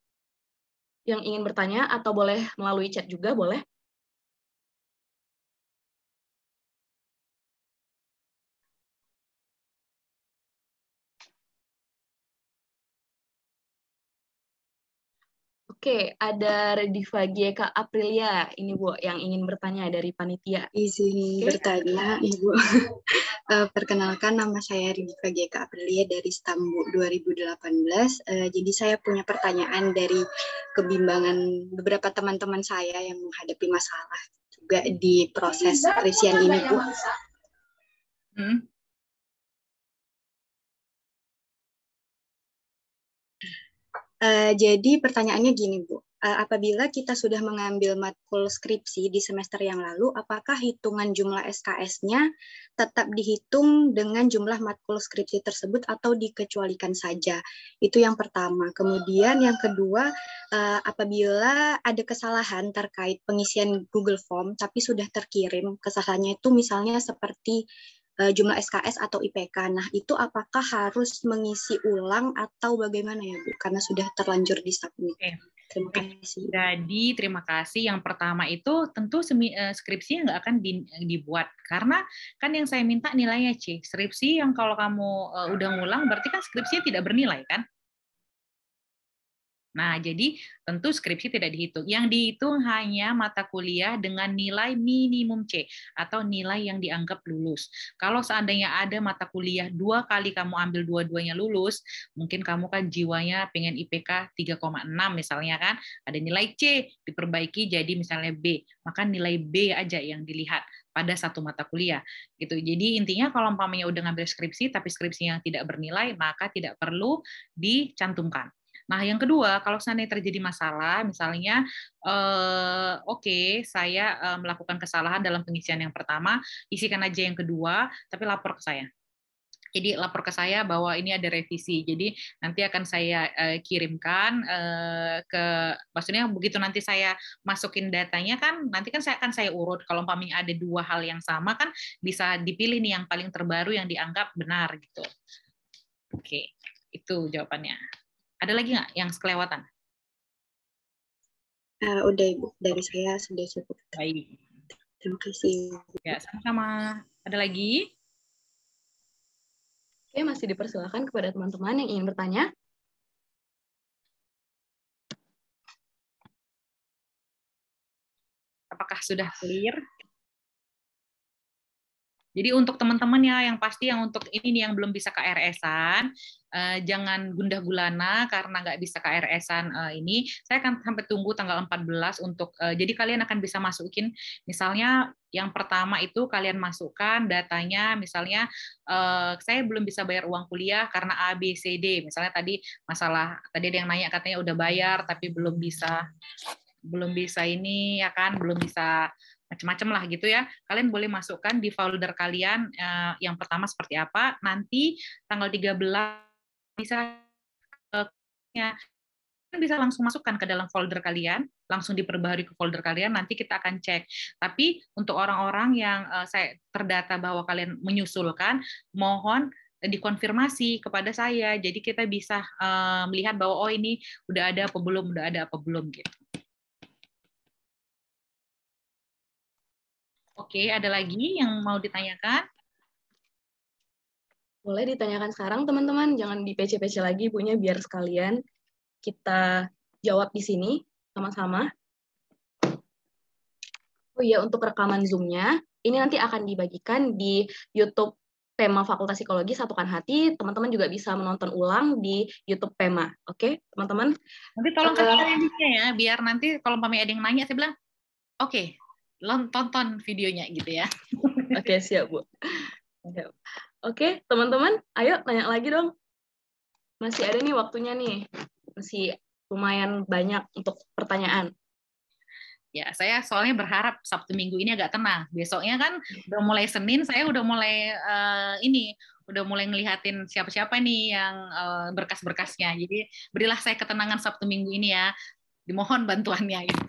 S1: yang ingin bertanya atau boleh melalui chat juga boleh. Oke, ada Rediva Gieka Aprilia, ini Bu, yang ingin bertanya dari panitia.
S8: Izin bertanya, Ibu. Perkenalkan, nama saya Rediva Gieka Aprilia dari Stambu 2018. Jadi saya punya pertanyaan dari kebimbangan beberapa teman-teman saya yang menghadapi masalah juga di proses skripsian ini, Bu. Jadi pertanyaannya gini, Bu. Apabila kita sudah mengambil matkul skripsi di semester yang lalu, apakah hitungan jumlah SKS-nya tetap dihitung dengan jumlah matkul skripsi tersebut atau dikecualikan saja? Itu yang pertama. Kemudian yang kedua, apabila ada kesalahan terkait pengisian Google Form, tapi sudah terkirim, kesalahannya itu misalnya seperti jumlah SKS atau IPK. Nah, itu apakah harus mengisi ulang atau bagaimana ya, Bu? Karena sudah terlanjur di submit. Terima kasih.
S6: Jadi, terima kasih. Yang pertama itu tentu skripsi nggak akan dibuat. Karena kan yang saya minta nilainya C. Skripsi yang kalau kamu udah ngulang, berarti kan skripsinya tidak bernilai, kan? Nah, jadi tentu skripsi tidak dihitung. Yang dihitung hanya mata kuliah dengan nilai minimum C atau nilai yang dianggap lulus. Kalau seandainya ada mata kuliah 2 kali kamu ambil dua-duanya lulus, mungkin kamu kan jiwanya pengen IPK 3,6 misalnya kan, ada nilai C diperbaiki jadi misalnya B, maka nilai B aja yang dilihat pada satu mata kuliah gitu. Jadi intinya kalau umpamanya udah ngambil skripsi tapi skripsi yang tidak bernilai, maka tidak perlu dicantumkan. Nah, yang kedua, kalau seandainya terjadi masalah, misalnya, saya melakukan kesalahan dalam pengisian yang pertama, isikan aja yang kedua, tapi lapor ke saya. Jadi lapor ke saya bahwa ini ada revisi. Jadi nanti akan saya kirimkan maksudnya begitu nanti saya masukin datanya kan, nanti kan saya urut. Kalau umpamanya ada 2 hal yang sama kan bisa dipilih nih yang paling terbaru yang dianggap benar gitu. Oke, itu jawabannya. Ada lagi nggak yang kelewatan?
S8: Udah Ibu, dari saya sudah cukup.
S6: Baik.
S8: Terima kasih.
S6: Ya, sama-sama. Ada lagi?
S1: Oke, masih dipersilakan kepada teman-teman yang ingin bertanya.
S6: Apakah sudah clear? Jadi untuk teman-teman ya yang pasti yang untuk ini nih yang belum bisa KRS-an, jangan gundah gulana karena nggak bisa KRS-an ini. Saya akan sampai tunggu tanggal 14 untuk jadi kalian akan bisa masukin misalnya yang pertama itu kalian masukkan datanya misalnya saya belum bisa bayar uang kuliah karena A B C D. Misalnya tadi tadi ada yang nanya katanya udah bayar tapi belum bisa ini ya kan, belum bisa macam-macam lah gitu ya. Kalian boleh masukkan di folder kalian yang pertama seperti apa. Nanti tanggal 13 bisa bisa langsung masukkan ke dalam folder kalian, langsung diperbaharui ke folder kalian, nanti kita akan cek. Tapi untuk orang-orang yang saya terdata bahwa kalian menyusulkan, mohon dikonfirmasi kepada saya. Jadi kita bisa melihat bahwa oh ini udah ada apa belum gitu. Oke, ada lagi yang mau ditanyakan?
S1: Boleh ditanyakan sekarang, teman-teman. Jangan di PC-PC lagi, Ibunya, biar sekalian kita jawab di sini sama-sama. Oh iya, untuk rekaman Zoom-nya, ini nanti akan dibagikan di YouTube Pema Fakultas Psikologi Satukan Hati. Teman-teman juga bisa menonton ulang di YouTube Pema. Oke, teman-teman?
S6: Nanti tolong kasih linknya ya, biar nanti kalau ada yang nanya, saya bilang, oke, tonton videonya gitu ya.
S1: Oke, siap, Bu. Oke, teman-teman, ayo tanya lagi dong. Masih ada nih waktunya nih. Masih lumayan banyak untuk pertanyaan.
S6: Ya, saya soalnya berharap Sabtu Minggu ini agak tenang. Besoknya kan udah mulai Senin, saya udah mulai udah mulai ngelihatin siapa-siapa nih yang berkas-berkasnya. Jadi berilah saya ketenangan Sabtu Minggu ini ya. Dimohon bantuannya. Gitu.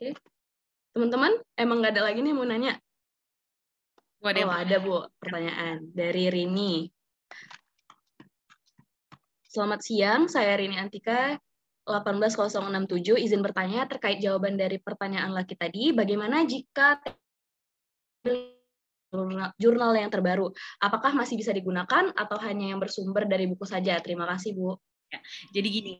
S6: Oke,
S1: teman-teman, emang nggak ada lagi nih mau nanya?
S6: Ada
S1: Bu, pertanyaan dari Rini. Selamat siang, saya Rini Antika, 18067, izin bertanya terkait jawaban dari pertanyaan laki tadi, bagaimana jika jurnal yang terbaru, apakah masih bisa digunakan atau hanya yang bersumber dari buku saja? Terima kasih, Bu.
S6: Ya, jadi gini,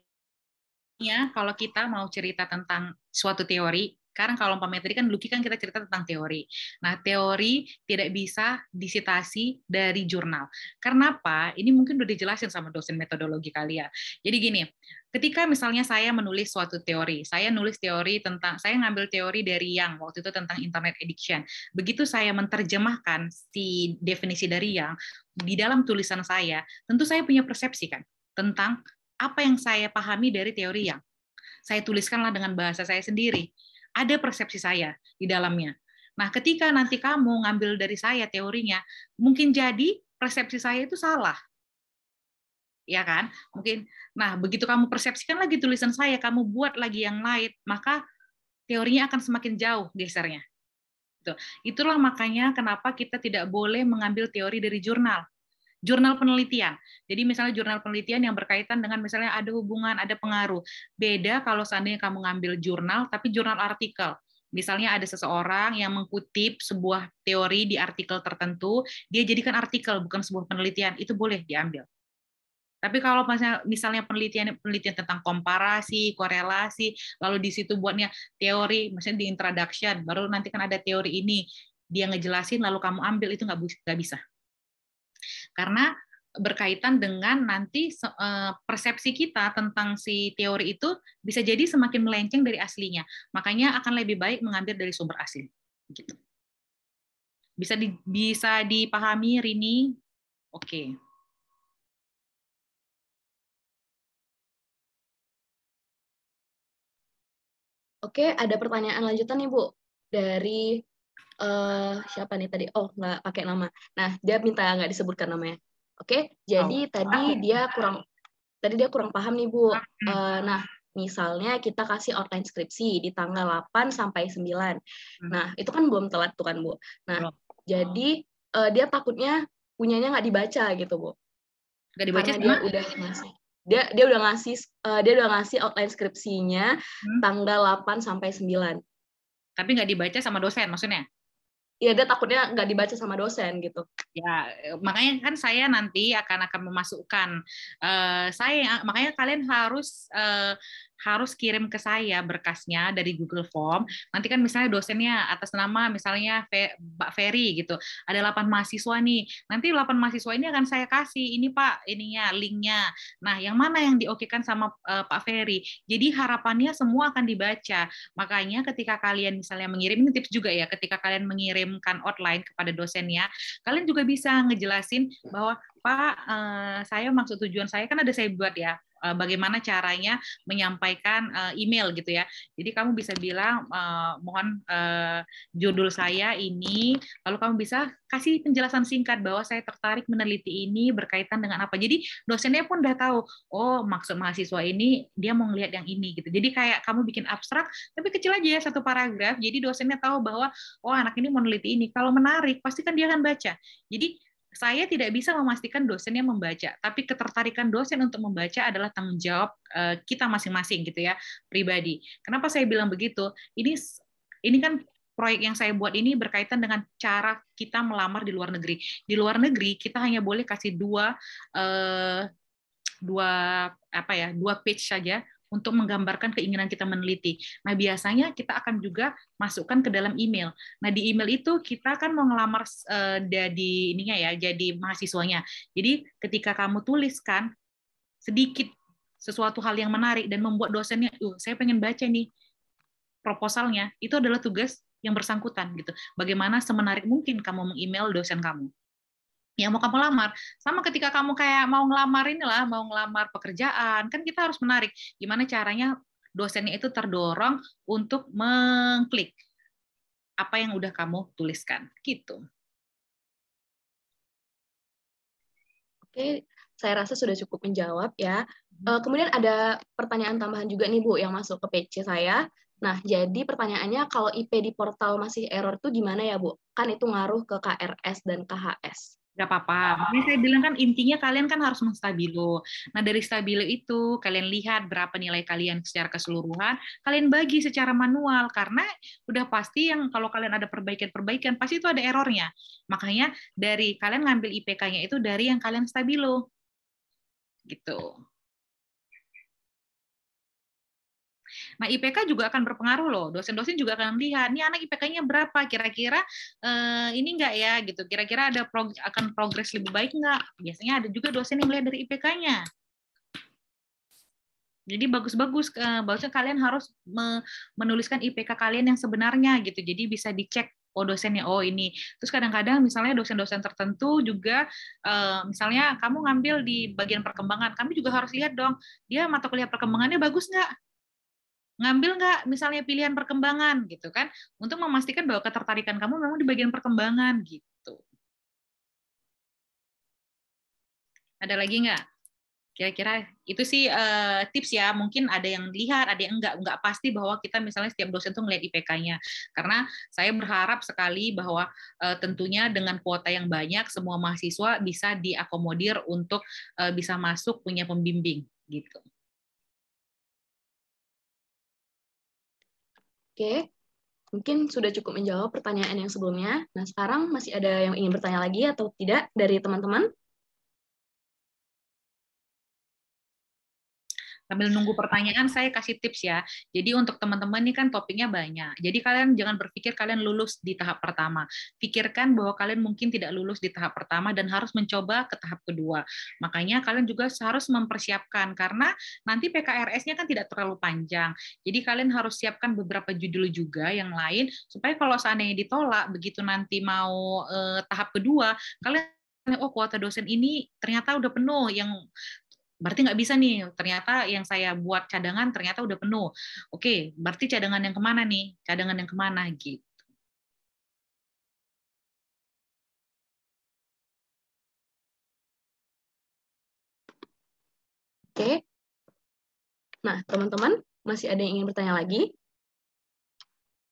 S6: ya kalau kita mau cerita tentang suatu teori, sekarang kalau umpamanya tadi kan Lucky kan kita cerita tentang teori. Nah, teori tidak bisa disitasi dari jurnal. Karena apa? Ini mungkin udah dijelasin sama dosen metodologi kalian. Jadi gini, ketika misalnya saya menulis suatu teori, saya ngambil teori dari Yang, waktu itu tentang internet addiction. Begitu saya menerjemahkan si definisi dari Yang, di dalam tulisan saya, tentu saya punya persepsi kan, tentang apa yang saya pahami dari teori Yang. Saya tuliskanlah dengan bahasa saya sendiri. Ada persepsi saya di dalamnya. Nah, ketika nanti kamu ngambil dari saya teorinya, mungkin jadi persepsi saya itu salah. Ya kan? Mungkin. Nah, begitu kamu persepsikan lagi tulisan saya, kamu buat lagi yang lain, maka teorinya akan semakin jauh gesernya. Itulah makanya kenapa kita tidak boleh mengambil teori dari jurnal. Jurnal penelitian. Jadi misalnya jurnal penelitian yang berkaitan dengan misalnya ada hubungan, ada pengaruh. Beda kalau seandainya kamu ngambil jurnal, tapi jurnal artikel. Misalnya ada seseorang yang mengutip sebuah teori di artikel tertentu, dia jadikan artikel, bukan sebuah penelitian, itu boleh diambil. Tapi kalau misalnya penelitian tentang komparasi, korelasi, lalu di situ buatnya teori, misalnya di introduction, baru nanti kan ada teori ini, dia ngejelasin, lalu kamu ambil, itu nggak bisa. Karena berkaitan dengan nanti persepsi kita tentang si teori itu bisa jadi semakin melenceng dari aslinya. Makanya akan lebih baik mengambil dari sumber asli. Gitu. Bisa dipahami, Rini? Oke.
S1: Oke, ada pertanyaan lanjutan nih, Bu. Dari siapa nih tadi? Oh, nggak pakai nama. Nah, dia minta nggak disebutkan namanya. Oke, jadi tadi dia kurang paham nih, Bu. Nah, misalnya kita kasih outline skripsi di tanggal 8 sampai 9. Nah, itu kan belum telat tuh kan, Bu. Nah, jadi dia takutnya punyanya nggak dibaca gitu, Bu.
S6: Nggak dibaca
S1: karena dia udah ngasih. Dia udah ngasih outline skripsinya tanggal 8 sampai 9.
S6: Tapi nggak dibaca sama dosen maksudnya?
S1: Iya, dia takutnya nggak dibaca sama dosen gitu.
S6: Ya, makanya kan saya nanti akan memasukkan makanya kalian harus kirim ke saya berkasnya dari Google Form. Nanti kan misalnya dosennya atas nama misalnya Mbak Ferry gitu. Ada 8 mahasiswa nih. Nanti 8 mahasiswa ini akan saya kasih ini Pak, ininya linknya. Nah, yang mana yang diokekan sama Pak Ferry. Jadi harapannya semua akan dibaca. Makanya ketika kalian misalnya mengirim, ini tips juga ya, ketika kalian mengirimkan outline kepada dosennya, kalian juga bisa ngejelasin bahwa Pak, saya maksud tujuan saya kan ada saya buat ya, bagaimana caranya menyampaikan email gitu ya. Jadi kamu bisa bilang mohon judul saya ini, lalu kamu bisa kasih penjelasan singkat bahwa saya tertarik meneliti ini berkaitan dengan apa. Jadi dosennya pun udah tahu, oh maksud mahasiswa ini dia mau ngelihat yang ini gitu. Jadi kayak kamu bikin abstrak tapi kecil aja ya, 1 paragraf. Jadi dosennya tahu bahwa oh anak ini mau meneliti ini. Kalau menarik pasti kan dia akan baca. Jadi saya tidak bisa memastikan dosennya membaca, tapi ketertarikan dosen untuk membaca adalah tanggung jawab kita masing-masing gitu ya, pribadi. Kenapa saya bilang begitu? Ini kan proyek yang saya buat ini berkaitan dengan cara kita melamar di luar negeri. Di luar negeri kita hanya boleh kasih dua page saja untuk menggambarkan keinginan kita meneliti. Nah, biasanya kita akan juga masukkan ke dalam email. Nah, di email itu kita kan mau ngelamar jadi mahasiswanya. Jadi, ketika kamu tuliskan sedikit sesuatu hal yang menarik dan membuat dosennya, saya pengen baca nih proposalnya, itu adalah tugas yang bersangkutan gitu. Bagaimana semenarik mungkin kamu meng-email dosen kamu yang mau kamu lamar. Sama ketika kamu kayak mau ngelamar pekerjaan, kan kita harus menarik. Gimana caranya dosennya itu terdorong untuk mengklik apa yang udah kamu tuliskan, gitu.
S1: Oke, saya rasa sudah cukup menjawab ya. Kemudian ada pertanyaan tambahan juga nih Bu yang masuk ke PC saya. Nah, jadi pertanyaannya kalau IP di portal masih error tuh gimana ya Bu? Kan itu ngaruh ke KRS dan KHS.
S6: Nggak apa-apa. Makanya saya bilang kan intinya kalian kan harus menstabilo. Nah, dari stabilo itu kalian lihat berapa nilai kalian secara keseluruhan, kalian bagi secara manual karena udah pasti yang kalau kalian ada perbaikan-perbaikan pasti itu ada errornya. Makanya dari kalian ngambil IPK-nya itu dari yang kalian stabilo. Gitu. Nah, IPK juga akan berpengaruh loh. Dosen-dosen juga akan lihat, nih anak IPK-nya berapa, kira-kira ini enggak ya, gitu. Kira-kira akan progres lebih baik enggak? Biasanya ada juga dosen yang melihat dari IPK-nya. Jadi bagusnya kalian harus menuliskan IPK kalian yang sebenarnya gitu. Jadi bisa dicek oh dosennya oh ini. Terus kadang-kadang misalnya dosen-dosen tertentu juga misalnya kamu ngambil di bagian perkembangan, kami juga harus lihat dong dia mata kuliah perkembangannya bagus nggak? Ngambil nggak misalnya pilihan perkembangan gitu kan? Untuk memastikan bahwa ketertarikan kamu memang di bagian perkembangan gitu. Ada lagi nggak? Kira-kira itu sih tips ya, mungkin ada yang lihat, ada yang enggak pasti bahwa kita misalnya setiap dosen tuh ngelihat IPK-nya. Karena saya berharap sekali bahwa tentunya dengan kuota yang banyak, semua mahasiswa bisa diakomodir untuk bisa masuk punya pembimbing gitu.
S1: Oke, mungkin sudah cukup menjawab pertanyaan yang sebelumnya. Nah, sekarang masih ada yang ingin bertanya lagi atau tidak dari teman-teman?
S6: Sambil nunggu pertanyaan, saya kasih tips ya. Jadi untuk teman-teman ini kan topiknya banyak. Jadi kalian jangan berpikir kalian lulus di tahap pertama. Pikirkan bahwa kalian mungkin tidak lulus di tahap pertama dan harus mencoba ke tahap kedua. Makanya kalian juga harus mempersiapkan, karena nanti PKRS-nya kan tidak terlalu panjang. Jadi kalian harus siapkan beberapa judul juga yang lain, supaya kalau seandainya ditolak, begitu nanti mau tahap kedua, kalian oh kuota dosen ini ternyata udah penuh, yang berarti nggak bisa nih, ternyata yang saya buat cadangan ternyata udah penuh. Oke, berarti cadangan yang kemana nih? Cadangan yang kemana gitu.
S1: Oke. Nah, teman-teman, masih ada yang ingin bertanya lagi?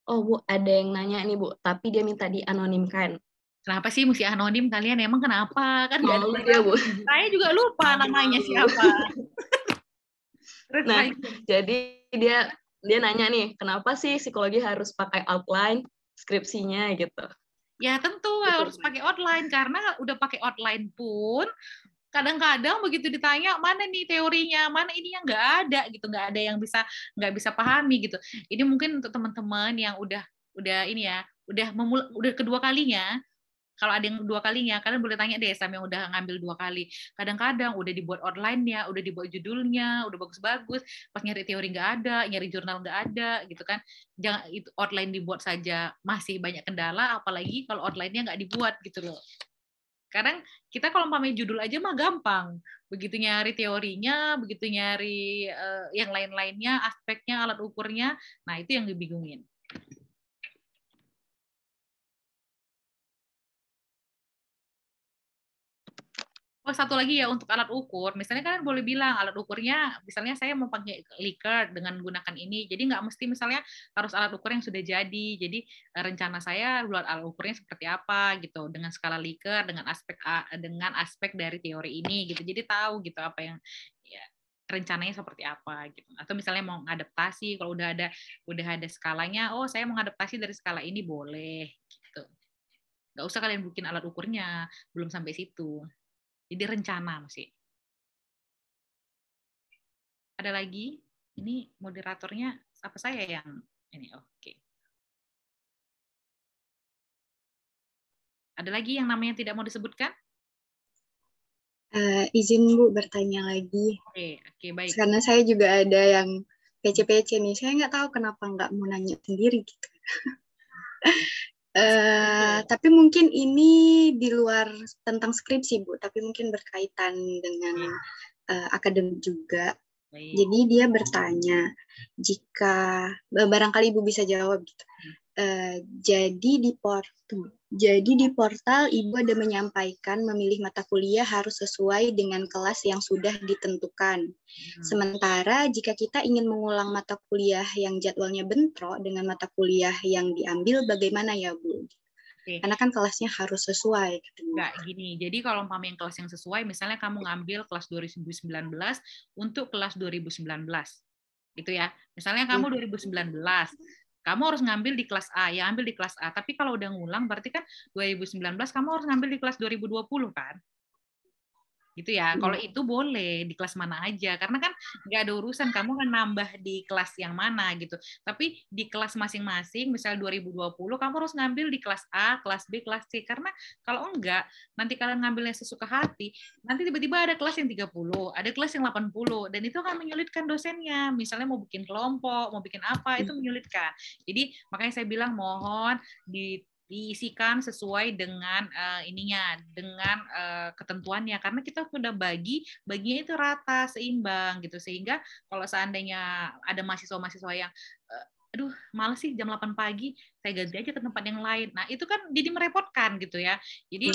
S1: Oh, Bu, ada yang nanya nih, Bu, tapi dia minta dianonimkan.
S6: Kenapa sih mesti anonim kalian? Emang kenapa? Kan nggak ada
S1: Malu dia, Bu.
S6: Saya juga lupa namanya siapa. Terus
S1: Nah,
S6: lanjut.
S1: jadi dia nanya nih, kenapa sih psikologi harus pakai outline skripsinya gitu?
S6: Ya tentu harus pakai outline, karena udah pakai outline pun kadang-kadang begitu ditanya mana nih teorinya, mana ini yang nggak ada gitu, nggak ada yang nggak bisa pahami gitu. Ini mungkin untuk teman-teman yang udah ini ya, udah kedua kalinya. Kalau ada yang dua kalinya, kalian boleh tanya deh sama yang udah ngambil 2 kali. Kadang-kadang udah dibuat outline-nya, udah dibuat judulnya, udah bagus-bagus, pas nyari teori nggak ada, nyari jurnal nggak ada, gitu kan. Jangan itu outline dibuat saja masih banyak kendala, apalagi kalau outline-nya nggak dibuat gitu loh. Kadang kita kalau pamer judul aja mah gampang. Begitu nyari teorinya, begitu nyari yang lain-lainnya, aspeknya, alat ukurnya, nah itu yang dibingungin. Oh, satu lagi ya untuk alat ukur. Misalnya kalian boleh bilang alat ukurnya, misalnya saya mau pakai Likert dengan gunakan ini. Jadi nggak mesti misalnya harus alat ukur yang sudah jadi. Jadi rencana saya buat alat ukurnya seperti apa gitu, dengan skala Likert, dengan aspek dari teori ini gitu. Jadi tahu gitu apa yang ya, rencananya seperti apa gitu. Atau misalnya mau ngadaptasi, kalau udah ada skalanya, oh saya mau ngadaptasi dari skala ini boleh gitu. Nggak usah kalian bikin alat ukurnya, belum sampai situ. Jadi rencana masih. Ada lagi? Ini moderatornya apa saya yang ini? Oke. Ada lagi yang namanya tidak mau disebutkan?
S8: Izin Bu bertanya lagi.
S6: Oke, baik.
S8: Karena saya juga ada yang PC-PC nih. Saya nggak tahu kenapa nggak mau nanya sendiri gitu. Tapi mungkin ini di luar tentang skripsi, Bu, tapi mungkin berkaitan dengan akademik juga. Baik. Jadi dia bertanya, jika barangkali Ibu bisa jawab gitu. Jadi di portal Ibu ada menyampaikan memilih mata kuliah harus sesuai dengan kelas yang sudah ditentukan. Sementara jika kita ingin mengulang mata kuliah yang jadwalnya bentrok dengan mata kuliah yang diambil, bagaimana ya Bu? Karena kan kelasnya harus sesuai.
S6: Enggak, gini. Jadi kalau umpamanya kelas yang sesuai, misalnya kamu ngambil kelas 2019 untuk kelas 2019. Gitu ya. Misalnya kamu 2019, kamu harus ngambil di kelas A, ya ambil di kelas A. Tapi kalau udah ngulang, berarti kan 2019 kamu harus ngambil di kelas 2020 kan? Gitu ya. Kalau itu boleh di kelas mana aja, karena kan nggak ada urusan kamu kan nambah di kelas yang mana gitu. Tapi di kelas masing-masing, misal 2020 kamu harus ngambil di kelas A, kelas B, kelas C. Karena kalau enggak, nanti kalian ngambilnya sesuka hati, nanti tiba-tiba ada kelas yang 30, ada kelas yang 80, dan itu akan menyulitkan dosennya. Misalnya mau bikin kelompok, mau bikin apa, itu menyulitkan. Jadi makanya saya bilang mohon diisikan sesuai dengan dengan ketentuannya, karena kita sudah baginya itu rata seimbang gitu, sehingga kalau seandainya ada mahasiswa yang aduh malas sih jam 8 pagi, saya ganti aja ke tempat yang lain. Nah itu kan jadi merepotkan gitu ya. Jadi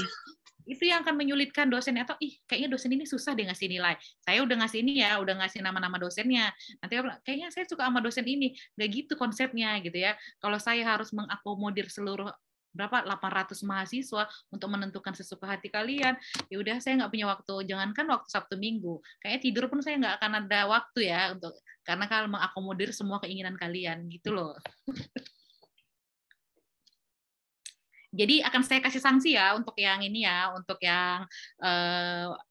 S6: itu yang akan menyulitkan dosen, atau kayaknya dosen ini susah deh ngasih nilai. Saya udah ngasih ini ya, udah ngasih nama-nama dosennya. Nanti kayaknya saya suka sama dosen ini. Nggak gitu konsepnya gitu ya. Kalau saya harus mengakomodir seluruh 800 mahasiswa untuk menentukan sesuka hati kalian, ya udah saya nggak punya waktu. Jangankan waktu Sabtu Minggu, kayaknya tidur pun saya nggak akan ada waktu ya untuk, karena kalau mengakomodir semua keinginan kalian gitu loh. Jadi akan saya kasih sanksi ya untuk yang ini ya, untuk yang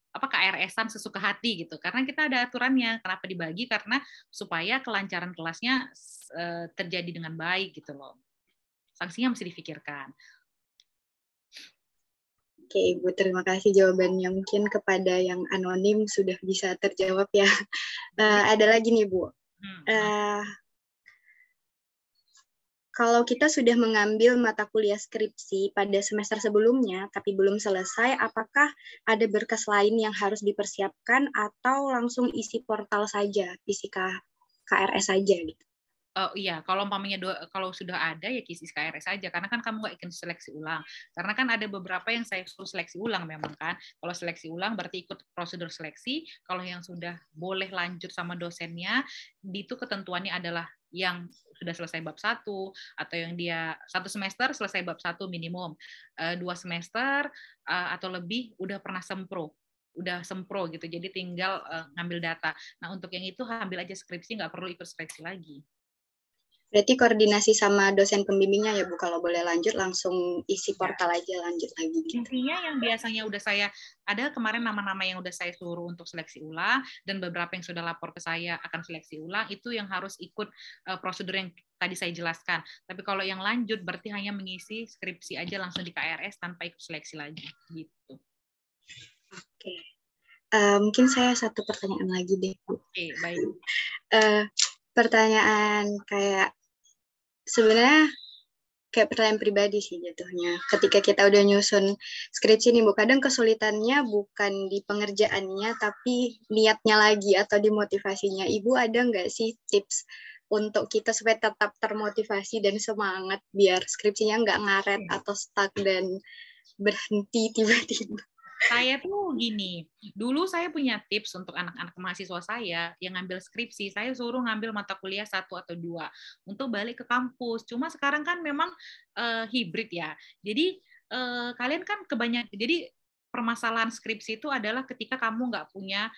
S6: KRS-an sesuka hati gitu. Karena kita ada aturannya. Kenapa dibagi? Karena supaya kelancaran kelasnya terjadi dengan baik gitu loh. Sanksinya mesti difikirkan.
S8: Oke, Ibu, terima kasih jawabannya. Mungkin kepada yang anonim sudah bisa terjawab ya. Ada lagi nih, Bu. Kalau kita sudah mengambil mata kuliah skripsi pada semester sebelumnya, tapi belum selesai, apakah ada berkas lain yang harus dipersiapkan atau langsung isi portal saja, isi KRS saja gitu?
S6: Oh iya, kalau umpamanya kalau sudah ada ya isi KRS aja, karena kan kamu nggak ikut seleksi ulang. Karena kan ada beberapa yang saya suruh seleksi ulang memang kan. Kalau seleksi ulang berarti ikut prosedur seleksi. Kalau yang sudah boleh lanjut sama dosennya, itu ketentuannya adalah yang sudah selesai bab 1 atau yang dia 1 semester selesai bab 1 minimum, 2 semester atau lebih udah pernah sempro gitu. Jadi tinggal ngambil data. Nah untuk yang itu ambil aja skripsi, nggak perlu ikut seleksi lagi.
S8: Berarti koordinasi sama dosen pembimbingnya ya Bu, kalau boleh lanjut langsung isi portal aja lanjut lagi. Gitu.
S6: Intinya yang biasanya udah ada kemarin nama-nama yang udah saya suruh untuk seleksi ulang, dan beberapa yang sudah lapor ke saya akan seleksi ulang, itu yang harus ikut prosedur yang tadi saya jelaskan. Tapi kalau yang lanjut berarti hanya mengisi skripsi aja langsung di KRS tanpa ikut seleksi lagi. Gitu.
S8: Oke. Mungkin saya satu pertanyaan lagi deh Bu.
S6: Oke, baik.
S8: Pertanyaan kayak sebenarnya kayak pertanyaan pribadi sih jatuhnya. Ketika kita udah nyusun skripsi nih Bu, kadang kesulitannya bukan di pengerjaannya, tapi niatnya lagi atau di motivasinya. Ibu ada nggak sih tips untuk kita supaya tetap termotivasi dan semangat biar skripsinya nggak ngaret atau stuck dan berhenti tiba-tiba?
S6: Saya tuh gini, dulu saya punya tips untuk anak-anak mahasiswa saya yang ngambil skripsi, saya suruh ngambil mata kuliah 1 atau 2 untuk balik ke kampus. Cuma sekarang kan memang hibrid ya. Jadi kalian kan jadi permasalahan skripsi itu adalah ketika kamu nggak punya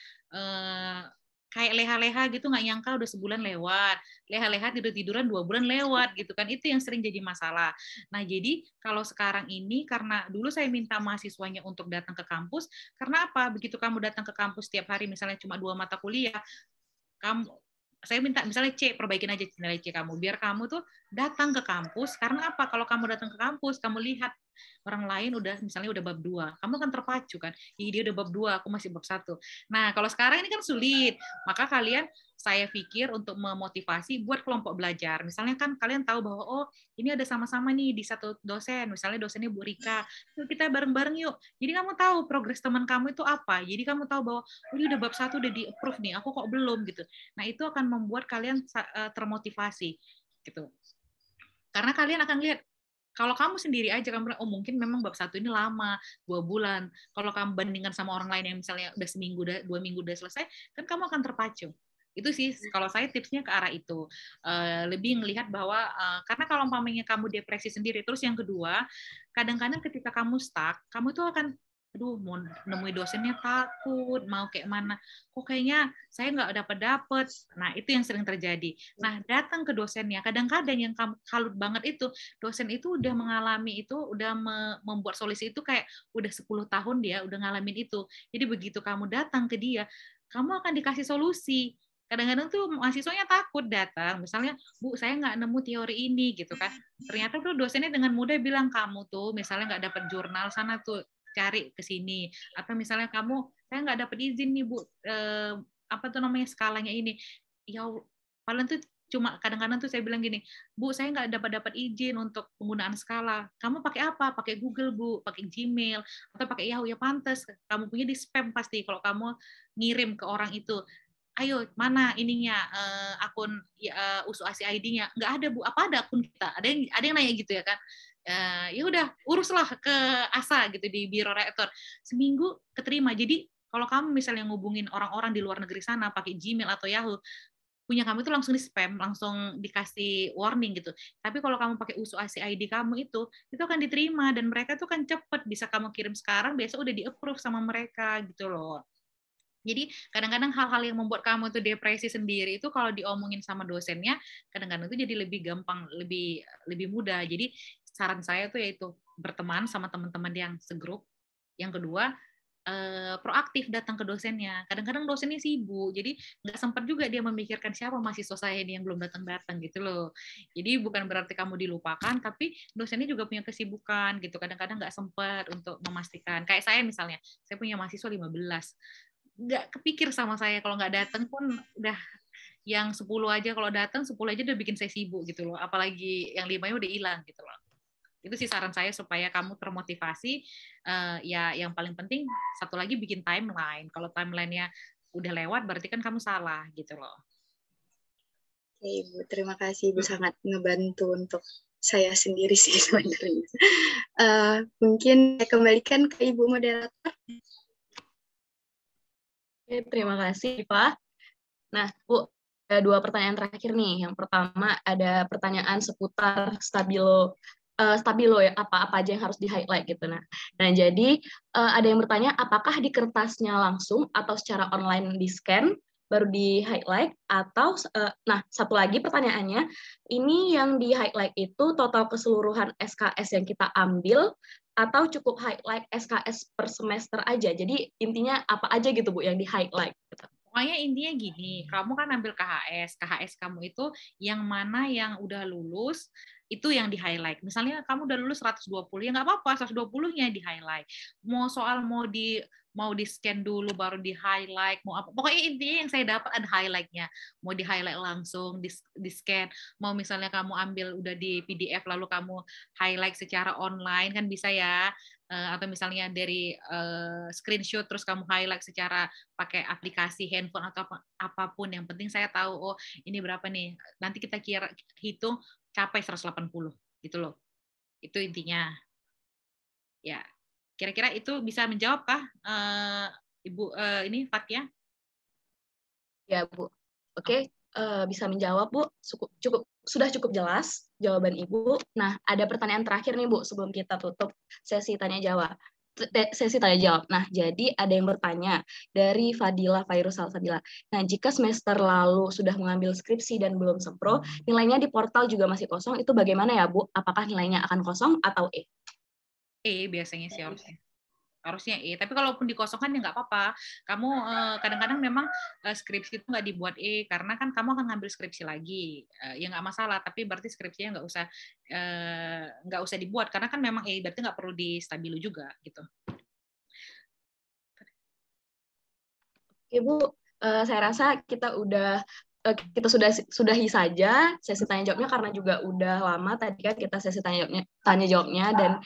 S6: kayak leha-leha gitu, nggak nyangka udah sebulan lewat, leha-leha tidur-tiduran 2 bulan lewat gitu kan, itu yang sering jadi masalah. Nah jadi kalau sekarang ini, karena dulu saya minta mahasiswanya untuk datang ke kampus, karena apa? Begitu kamu datang ke kampus setiap hari, misalnya cuma 2 mata kuliah, saya minta misalnya C, perbaikin aja nilai C kamu, biar kamu tuh datang ke kampus. Karena apa? Kalau kamu datang ke kampus, kamu lihat orang lain misalnya udah bab 2, kamu kan terpacu kan, dia udah bab 2, aku masih bab 1. Nah kalau sekarang ini kan sulit, maka saya pikir untuk memotivasi buat kelompok belajar. Misalnya kan kalian tahu bahwa oh ini ada sama-sama nih di satu dosen, misalnya dosennya Bu Rika, yuk kita bareng-bareng yuk. Jadi kamu tahu progres teman kamu itu apa. Jadi kamu tahu bahwa oh, ini udah bab 1 udah di-approve nih, aku kok belum gitu. Nah itu akan membuat kalian termotivasi gitu. Karena kalian akan lihat, kalau kamu sendiri aja, kamu bilang, oh mungkin memang bab 1 ini lama, 2 bulan. Kalau kamu bandingkan sama orang lain yang misalnya udah seminggu, 2 minggu udah selesai, kan kamu akan terpacu. Itu sih, kalau saya tipsnya ke arah itu. Lebih melihat bahwa, karena kalau umpamanya kamu depresi sendiri, terus yang kedua, kadang-kadang ketika kamu stuck, kamu itu akan, aduh mau nemuin dosennya takut, mau kayak mana, kok kayaknya saya nggak dapat. Nah itu yang sering terjadi. Nah datang ke dosennya, kadang-kadang yang kamu kalut banget itu, dosen itu udah mengalami itu, udah membuat solusi itu kayak udah 10 tahun dia udah ngalamin itu. Jadi begitu kamu datang ke dia, kamu akan dikasih solusi. Kadang-kadang tuh mahasiswanya takut datang, misalnya, Bu, saya nggak nemu teori ini, gitu kan. Ternyata tuh dosennya dengan mudah bilang, kamu tuh misalnya nggak dapat jurnal sana tuh, cari ke sini. Atau misalnya saya nggak dapat izin nih Bu, apa tuh namanya skalanya ini. Ya, paling tuh cuma kadang-kadang tuh saya bilang gini, Bu, saya nggak dapat izin untuk penggunaan skala. Kamu pakai apa? Pakai Google, Bu, pakai Gmail, atau pakai Yahoo. Ya pantas, kamu punya di spam pasti kalau kamu ngirim ke orang itu. Ayo, mana ininya, akun USU ASI ID-nya? Nggak ada, Bu. Apa ada akun kita? Ada yang nanya gitu ya kan? Ya udah uruslah ke ASA gitu di biro rektor, seminggu keterima. Jadi kalau kamu misalnya ngubungin orang-orang di luar negeri sana pakai Gmail atau Yahoo, punya kamu itu langsung di spam, langsung dikasih warning gitu. Tapi kalau kamu pakai USU ASI ID kamu itu akan diterima, dan mereka tuh kan cepet, bisa kamu kirim sekarang, besok udah di-approve sama mereka gitu loh. Jadi kadang-kadang hal-hal yang membuat kamu itu depresi sendiri itu kalau diomongin sama dosennya, kadang-kadang itu jadi lebih gampang, lebih mudah. Jadi saran saya tuh yaitu berteman sama teman-teman yang segrup. Yang kedua, proaktif datang ke dosennya. Kadang-kadang dosennya sibuk, jadi nggak sempat juga dia memikirkan siapa mahasiswa saya ini yang belum datang-datang gitu loh. Jadi bukan berarti kamu dilupakan, tapi dosennya juga punya kesibukan gitu. Kadang-kadang nggak sempat untuk memastikan. Kayak saya misalnya, saya punya mahasiswa 15. Nggak kepikir sama saya kalau nggak datang pun udah yang 10 aja, kalau datang 10 aja udah bikin saya sibuk gitu loh. Apalagi yang 5-nya udah hilang gitu loh. Itu sih saran saya supaya kamu termotivasi. Ya yang paling penting satu lagi bikin timeline. Kalau timelinenya udah lewat berarti kan kamu salah gitu loh.
S8: Oke, Ibu. Terima kasih, Ibu. Sangat ngebantu untuk saya sendiri sih sebenarnya. Mungkin saya kembalikan ke Ibu moderator.
S1: Oke, terima kasih, Pak. Nah, Bu, ada 2 pertanyaan terakhir nih. Yang pertama ada pertanyaan seputar stabilo ya, apa aja yang harus di-highlight gitu. Nah, jadi ada yang bertanya apakah di kertasnya langsung atau secara online di-scan baru di-highlight atau nah, satu lagi pertanyaannya, ini yang di-highlight itu total keseluruhan SKS yang kita ambil atau cukup highlight SKS per semester aja. Jadi intinya apa aja gitu Bu yang di-highlight gitu.
S6: Pokoknya intinya gini, kamu kan ambil KHS kamu itu yang mana yang udah lulus, itu yang di-highlight. Misalnya kamu udah lulus 120, ya nggak apa-apa, 120-nya di-highlight. Mau di-scan dulu baru di-highlight, mau apa. Pokoknya intinya yang saya dapat ada highlight-nya. Mau di-highlight langsung, di-scan. Mau misalnya kamu ambil udah di PDF lalu kamu highlight secara online, kan bisa ya. Atau misalnya dari screenshot terus kamu highlight secara pakai aplikasi handphone atau apapun, yang penting saya tahu oh ini berapa nih, nanti kita hitung capai 180 gitu loh, itu intinya ya. Kira-kira itu bisa menjawabkah Ibu ini Fatia?
S1: Ya Bu, oke. Bisa menjawab Bu, sudah cukup jelas jawaban Ibu. Nah, ada pertanyaan terakhir nih Bu sebelum kita tutup sesi tanya jawab. Nah, jadi ada yang bertanya dari Fadila Fairus Salsabila. Nah, jika semester lalu sudah mengambil skripsi dan belum sempro, nilainya di portal juga masih kosong, itu bagaimana ya Bu? Apakah nilainya akan kosong atau E?
S6: Biasanya sih harusnya tapi kalaupun dikosongkan ya nggak apa-apa. Kamu kadang-kadang memang skripsi itu nggak dibuat karena kan kamu akan ngambil skripsi lagi, ya nggak masalah, tapi berarti skripsinya nggak usah dibuat karena kan memang berarti nggak perlu di stabilo juga gitu.
S1: Oke Bu, saya rasa kita sudahi saja sesi tanya jawabnya karena juga udah lama tadi kan kita sesi tanya jawabnya dan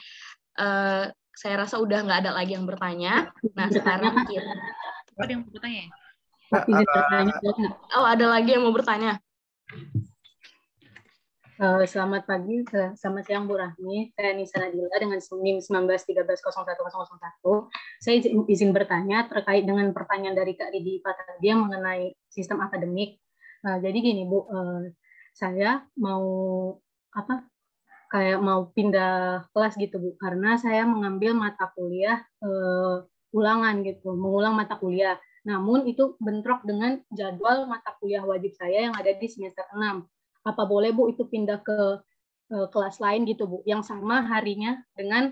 S1: saya rasa udah nggak ada lagi yang bertanya. Nah, sekarang kita...
S6: Ada yang mau bertanya?
S1: Oh, ada lagi yang mau bertanya.
S9: Selamat pagi, selamat siang Bu Rahmi. Saya Nisa Nadila dengan NIM 19130101. Saya izin bertanya terkait dengan pertanyaan dari Kak Ridi tadi yang mengenai sistem akademik. Jadi gini Bu, saya mau pindah kelas gitu Bu, karena saya mengambil mata kuliah ulangan gitu, mengulang mata kuliah. Namun itu bentrok dengan jadwal mata kuliah wajib saya yang ada di semester 6. Apa boleh Bu itu pindah ke kelas lain gitu Bu, yang sama harinya dengan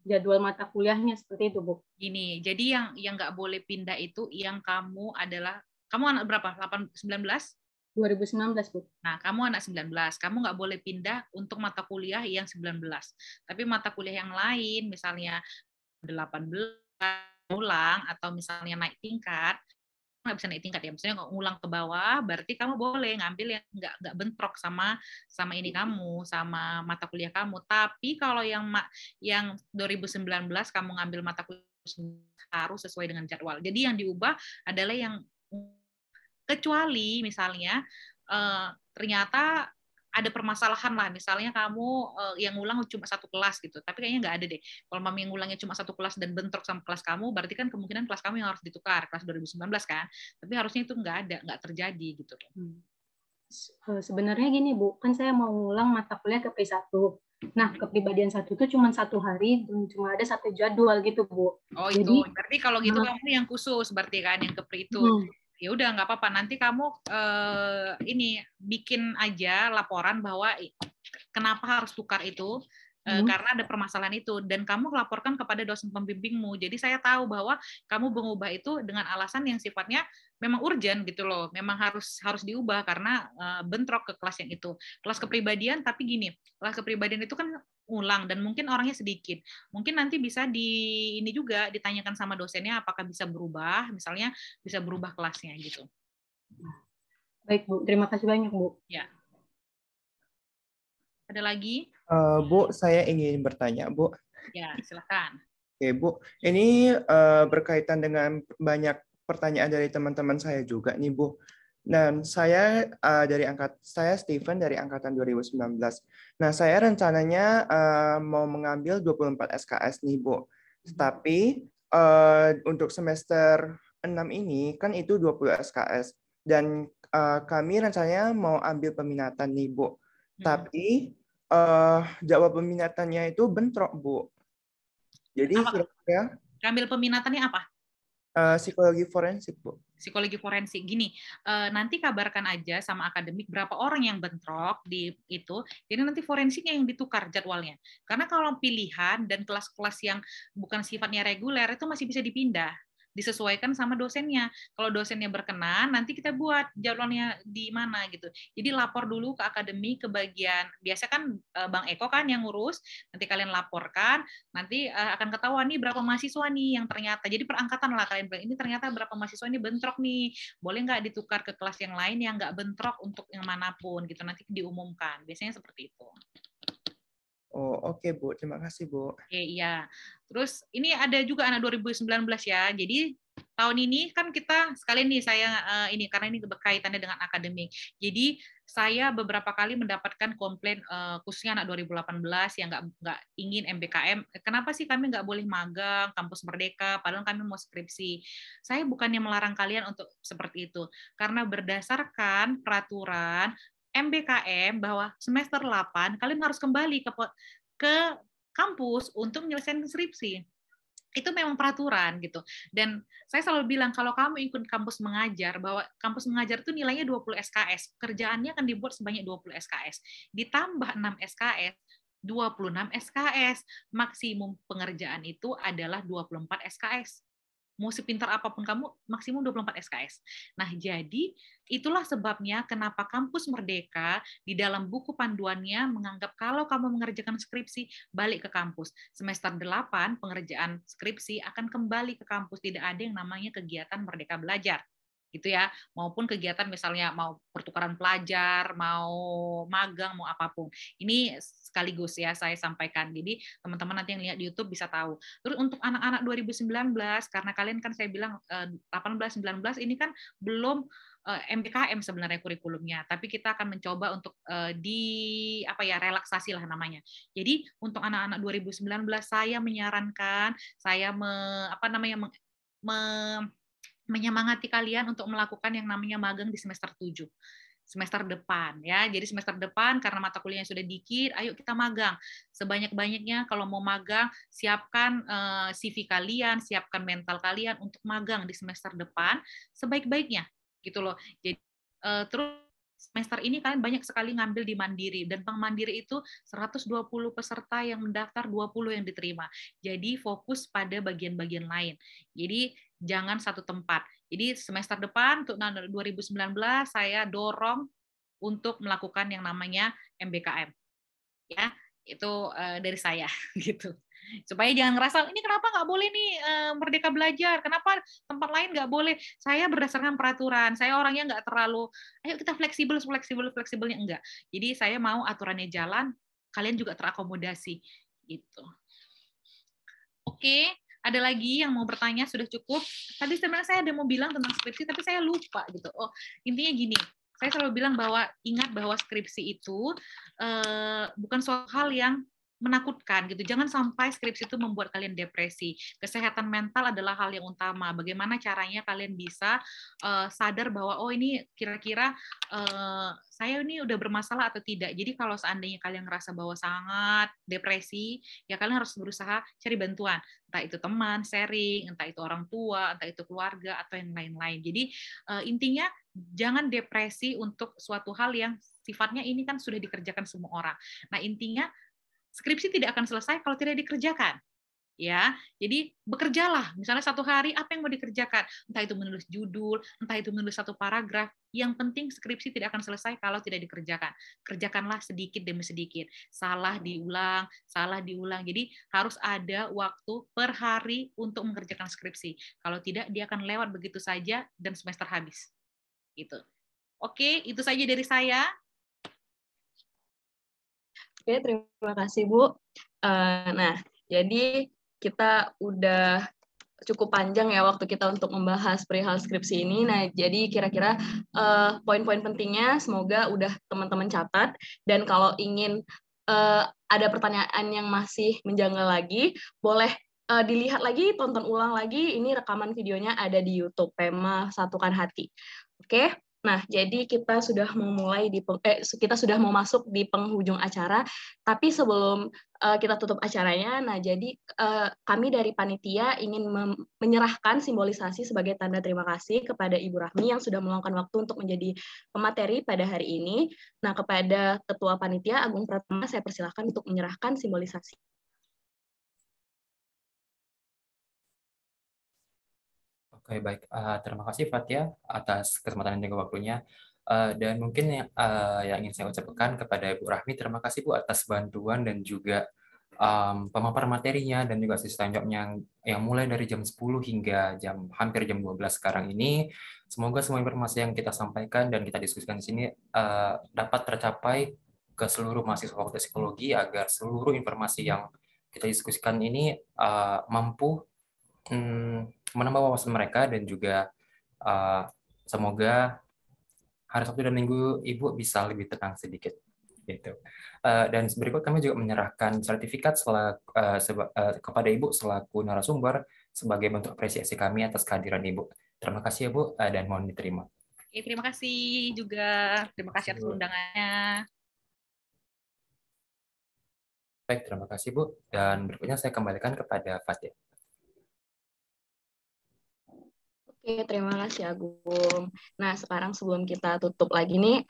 S9: jadwal mata kuliahnya seperti itu Bu?
S6: Gini, jadi yang nggak boleh pindah itu yang kamu anak berapa? 19?
S9: 2019 Bu.
S6: Nah, kamu anak 19, kamu nggak boleh pindah untuk mata kuliah yang 19. Tapi mata kuliah yang lain, misalnya 18 ulang atau misalnya naik tingkat, nggak bisa naik tingkat ya, misalnya ngulang ke bawah, berarti kamu boleh ngambil yang nggak bentrok sama ini kamu, sama mata kuliah kamu. Tapi kalau yang 2019 kamu ngambil mata kuliah harus sesuai dengan jadwal. Jadi yang diubah adalah yang kecuali misalnya ternyata ada permasalahan lah, misalnya kamu yang ngulang cuma satu kelas gitu, tapi kayaknya nggak ada deh. Kalau mami yang ngulangnya cuma satu kelas dan bentrok sama kelas kamu, berarti kan kemungkinan kelas kamu yang harus ditukar, kelas 2019 kan. Tapi harusnya itu nggak terjadi gitu.
S9: Sebenarnya gini Bu, kan saya mau ngulang mata kuliah ke P1. Nah, kepribadian 1 itu cuma 1 hari dan cuma ada 1 jadwal gitu Bu.
S6: Oh itu, jadi, berarti kalau gitu kamu yang khusus berarti kan yang kepri itu. Ya udah nggak apa-apa, nanti kamu ini bikin aja laporan bahwa kenapa harus tukar itu karena ada permasalahan itu, dan kamu laporkan kepada dosen pembimbingmu. Jadi saya tahu bahwa kamu mengubah itu dengan alasan yang sifatnya memang urgent gitu loh, memang harus diubah karena bentrok ke kelas yang itu. Kelas kepribadian, tapi gini, kelas kepribadian itu kan ulang dan mungkin orangnya sedikit. Mungkin nanti bisa ini juga ditanyakan sama dosennya apakah bisa berubah, misalnya bisa berubah kelasnya gitu.
S9: Baik Bu, terima kasih banyak Bu.
S6: Ya. Ada lagi?
S10: Bu, saya ingin bertanya Bu.
S6: Ya, silakan.
S10: Oke Bu, ini berkaitan dengan banyak pertanyaan dari teman-teman saya juga nih Bu. Dan saya saya Steven dari angkatan 2019. Nah, saya rencananya mau mengambil 24 SKS nih, Bu. Tapi untuk semester 6 ini kan itu 20 SKS dan kami rencananya mau ambil peminatan nih, Bu. Tapi jadwal peminatannya itu bentrok, Bu. Jadi kira-kira
S6: ambil peminatannya apa?
S10: Psikologi forensik, Bu.
S6: Psikologi forensik. Gini, nanti kabarkan aja sama akademik berapa orang yang bentrok di itu. Jadi nanti forensiknya yang ditukar jadwalnya. Karena kalau pilihan dan kelas-kelas yang bukan sifatnya reguler itu masih bisa dipindah, disesuaikan sama dosennya. Kalau dosennya berkenan, nanti kita buat jadwalnya di mana gitu. Jadi lapor dulu ke akademik, ke bagian, biasa kan Bang Eko kan yang ngurus, nanti kalian laporkan, nanti akan ketahuan nih berapa mahasiswa nih yang ternyata, jadi perangkatan lah kalian bilang, ini ternyata berapa mahasiswa ini bentrok nih, boleh nggak ditukar ke kelas yang lain yang nggak bentrok untuk yang manapun gitu, nanti diumumkan. Biasanya seperti itu.
S10: Oh, oke, Bu. Terima kasih, Bu.
S6: Oke, iya. Terus ini ada juga anak 2019 ya. Jadi tahun ini kan kita sekalian nih saya ini karena ini berkaitannya dengan akademik. Jadi saya beberapa kali mendapatkan komplain khususnya anak 2018 yang nggak ingin MBKM. Kenapa sih kami nggak boleh magang kampus Merdeka padahal kami mau skripsi? Saya bukannya melarang kalian untuk seperti itu. Karena berdasarkan peraturan MBKM bahwa semester 8 kalian harus kembali ke kampus untuk menyelesaikan skripsi. Itu memang peraturan gitu. Dan saya selalu bilang kalau kamu ikut kampus mengajar, bahwa kampus mengajar itu nilainya 20 SKS. Kerjaannya akan dibuat sebanyak 20 SKS. Ditambah 6 SKS, 26 SKS. Maksimum pengerjaan itu adalah 24 SKS. Mau sepintar apapun kamu, maksimum 24 SKS. Nah, jadi itulah sebabnya kenapa Kampus Merdeka di dalam buku panduannya menganggap kalau kamu mengerjakan skripsi, balik ke kampus. Semester 8, pengerjaan skripsi akan kembali ke kampus. Tidak ada yang namanya kegiatan Merdeka Belajar. Gitu ya, maupun kegiatan misalnya mau pertukaran pelajar, mau magang, mau apapun. Ini sekaligus ya saya sampaikan. Jadi teman-teman nanti yang lihat di YouTube bisa tahu. Terus untuk anak-anak 2019 karena kalian kan saya bilang 18 19 ini kan belum MBKM sebenarnya kurikulumnya, tapi kita akan mencoba untuk di apa ya relaksasi lah namanya. Jadi untuk anak-anak 2019 saya menyarankan saya menyemangati kalian untuk melakukan yang namanya magang di semester 7. Semester depan ya. Jadi semester depan karena mata kuliahnya sudah dikit, ayo kita magang. Sebanyak-banyaknya kalau mau magang, siapkan CV kalian, siapkan mental kalian untuk magang di semester depan sebaik-baiknya gitu loh. Jadi terus semester ini kalian banyak sekali ngambil di Mandiri, dan Bank Mandiri itu 120 peserta yang mendaftar, 20 yang diterima. Jadi fokus pada bagian-bagian lain. Jadi jangan satu tempat. Jadi semester depan untuk 2019 saya dorong untuk melakukan yang namanya MBKM. Ya, itu dari saya gitu. Supaya jangan ngerasa ini kenapa nggak boleh nih Merdeka Belajar, kenapa tempat lain nggak boleh. Saya berdasarkan peraturan, saya orangnya nggak terlalu ayo kita fleksibelnya enggak. Jadi saya mau aturannya jalan, kalian juga terakomodasi gitu. Oke, ada lagi yang mau bertanya? Sudah cukup. Tadi sebenarnya saya ada mau bilang tentang skripsi tapi saya lupa gitu. Oh, intinya gini, saya selalu bilang bahwa ingat bahwa skripsi itu bukan suatu hal yang menakutkan gitu. Jangan sampai skripsi itu membuat kalian depresi. Kesehatan mental adalah hal yang utama. Bagaimana caranya kalian bisa sadar bahwa oh ini kira-kira saya ini udah bermasalah atau tidak. Jadi kalau seandainya kalian ngerasa bahwa sangat depresi, ya kalian harus berusaha cari bantuan. Entah itu teman, sharing, entah itu orang tua, entah itu keluarga atau yang lain-lain. Jadi intinya jangan depresi untuk suatu hal yang sifatnya ini kan sudah dikerjakan semua orang. Nah, intinya skripsi tidak akan selesai kalau tidak dikerjakan. Ya, jadi bekerjalah. Misalnya satu hari apa yang mau dikerjakan? Entah itu menulis judul, entah itu menulis satu paragraf. Yang penting skripsi tidak akan selesai kalau tidak dikerjakan. Kerjakanlah sedikit demi sedikit. Salah diulang. Jadi harus ada waktu per hari untuk mengerjakan skripsi. Kalau tidak, dia akan lewat begitu saja dan semester habis. Gitu. Oke, itu saja dari saya.
S1: Oke, terima kasih Bu. Nah, jadi kita udah cukup panjang ya waktu kita untuk membahas perihal skripsi ini. Nah, jadi kira-kira poin-poin pentingnya semoga udah teman-teman catat. Dan kalau ingin ada pertanyaan yang masih menjanggal lagi, boleh dilihat lagi, tonton ulang lagi. Ini rekaman videonya ada di YouTube, Pema Satukan Hati. Oke? Nah, jadi kita sudah mau masuk di penghujung acara, tapi sebelum kita tutup acaranya, nah jadi kami dari panitia ingin menyerahkan simbolisasi sebagai tanda terima kasih kepada Ibu Rahmi yang sudah meluangkan waktu untuk menjadi pemateri pada hari ini. Nah, kepada Ketua Panitia Agung Pratama, saya persilahkan untuk menyerahkan simbolisasi.
S2: Oke, baik. Terima kasih Fathia atas kesempatan dan juga waktunya. Dan mungkin yang ingin saya ucapkan kepada Ibu Rahmi, terima kasih Bu atas bantuan dan juga pemaparan materinya dan juga sistem jawabnya yang mulai dari jam 10 hingga hampir jam 12 sekarang ini. Semoga semua informasi yang kita sampaikan dan kita diskusikan di sini dapat tercapai ke seluruh mahasiswa Fakultas Psikologi agar seluruh informasi yang kita diskusikan ini mampu menambah wawasan mereka dan juga semoga hari Sabtu dan Minggu Ibu bisa lebih tenang sedikit. Gitu. Dan berikut kami juga menyerahkan sertifikat kepada Ibu selaku narasumber sebagai bentuk apresiasi kami atas kehadiran Ibu. Terima kasih ya Bu, dan mohon diterima.
S6: Oke, terima kasih juga. Terima kasih atas undangannya.
S2: Baik, terima kasih Bu. Dan berikutnya saya kembalikan kepada Fathia.
S1: Oke, terima kasih Agung. Nah, sekarang sebelum kita tutup lagi nih,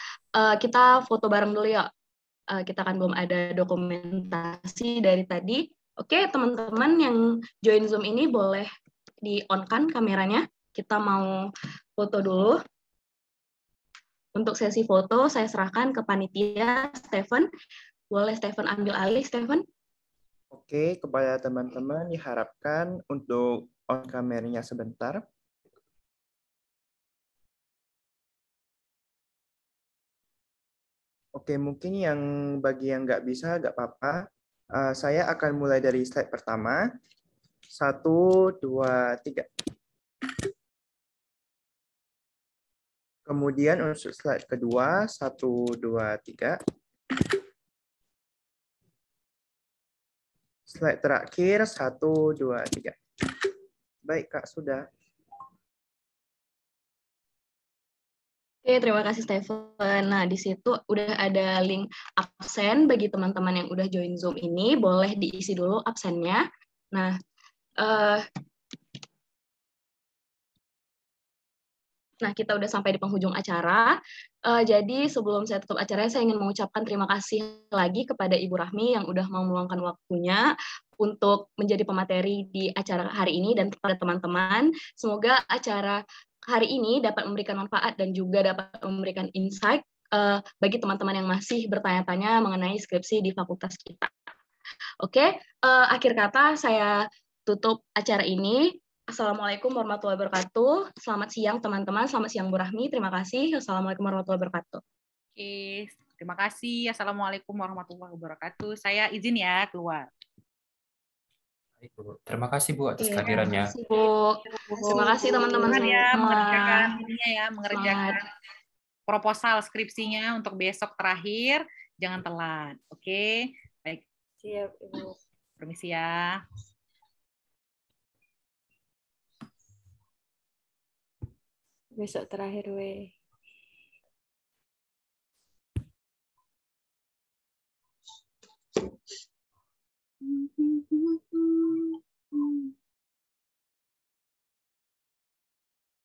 S1: kita foto bareng dulu ya. Kita kan belum ada dokumentasi dari tadi. Oke, teman-teman yang join Zoom ini boleh di-on-kan kameranya. Kita mau foto dulu. Untuk sesi foto, saya serahkan ke panitia, Stephen. Boleh Stephen ambil alih, Stephen?
S10: Oke, kepada teman-teman diharapkan untuk on kameranya sebentar. Oke, mungkin yang bagi yang nggak bisa, nggak apa-apa. Saya akan mulai dari slide pertama. 1, 2, 3. Kemudian untuk slide kedua, 1, 2, 3. Slide terakhir, 1, 2, 3. Baik, Kak, sudah.
S1: Oke, terima kasih Stephen. Nah, di situ udah ada link absen bagi teman-teman yang udah join Zoom ini. Boleh diisi dulu absennya. Nah, kita udah sampai di penghujung acara. Jadi sebelum saya tutup acaranya, saya ingin mengucapkan terima kasih lagi kepada Ibu Rahmi yang udah mau meluangkan waktunya untuk menjadi pemateri di acara hari ini dan kepada teman-teman. Semoga acara hari ini dapat memberikan manfaat dan juga dapat memberikan insight bagi teman-teman yang masih bertanya-tanya mengenai skripsi di fakultas kita. Oke, akhir kata saya tutup acara ini. Assalamualaikum warahmatullahi wabarakatuh. Selamat siang teman-teman, selamat siang Bu Rahmi. Terima kasih. Assalamualaikum warahmatullahi wabarakatuh.
S6: Oke, terima kasih. Assalamualaikum warahmatullahi wabarakatuh. Saya izin ya keluar.
S2: Baik, Bu. Terima kasih Bu atas kehadirannya.
S1: Terima kasih Bu. Terima kasih teman-teman semua.
S6: Ya, mengerjakan ininya ya, mengerjakan proposal skripsinya untuk besok terakhir. Jangan telat. Oke, baik.
S4: Siap, Ibu.
S6: Permisi ya.
S4: Besok terakhir, weh.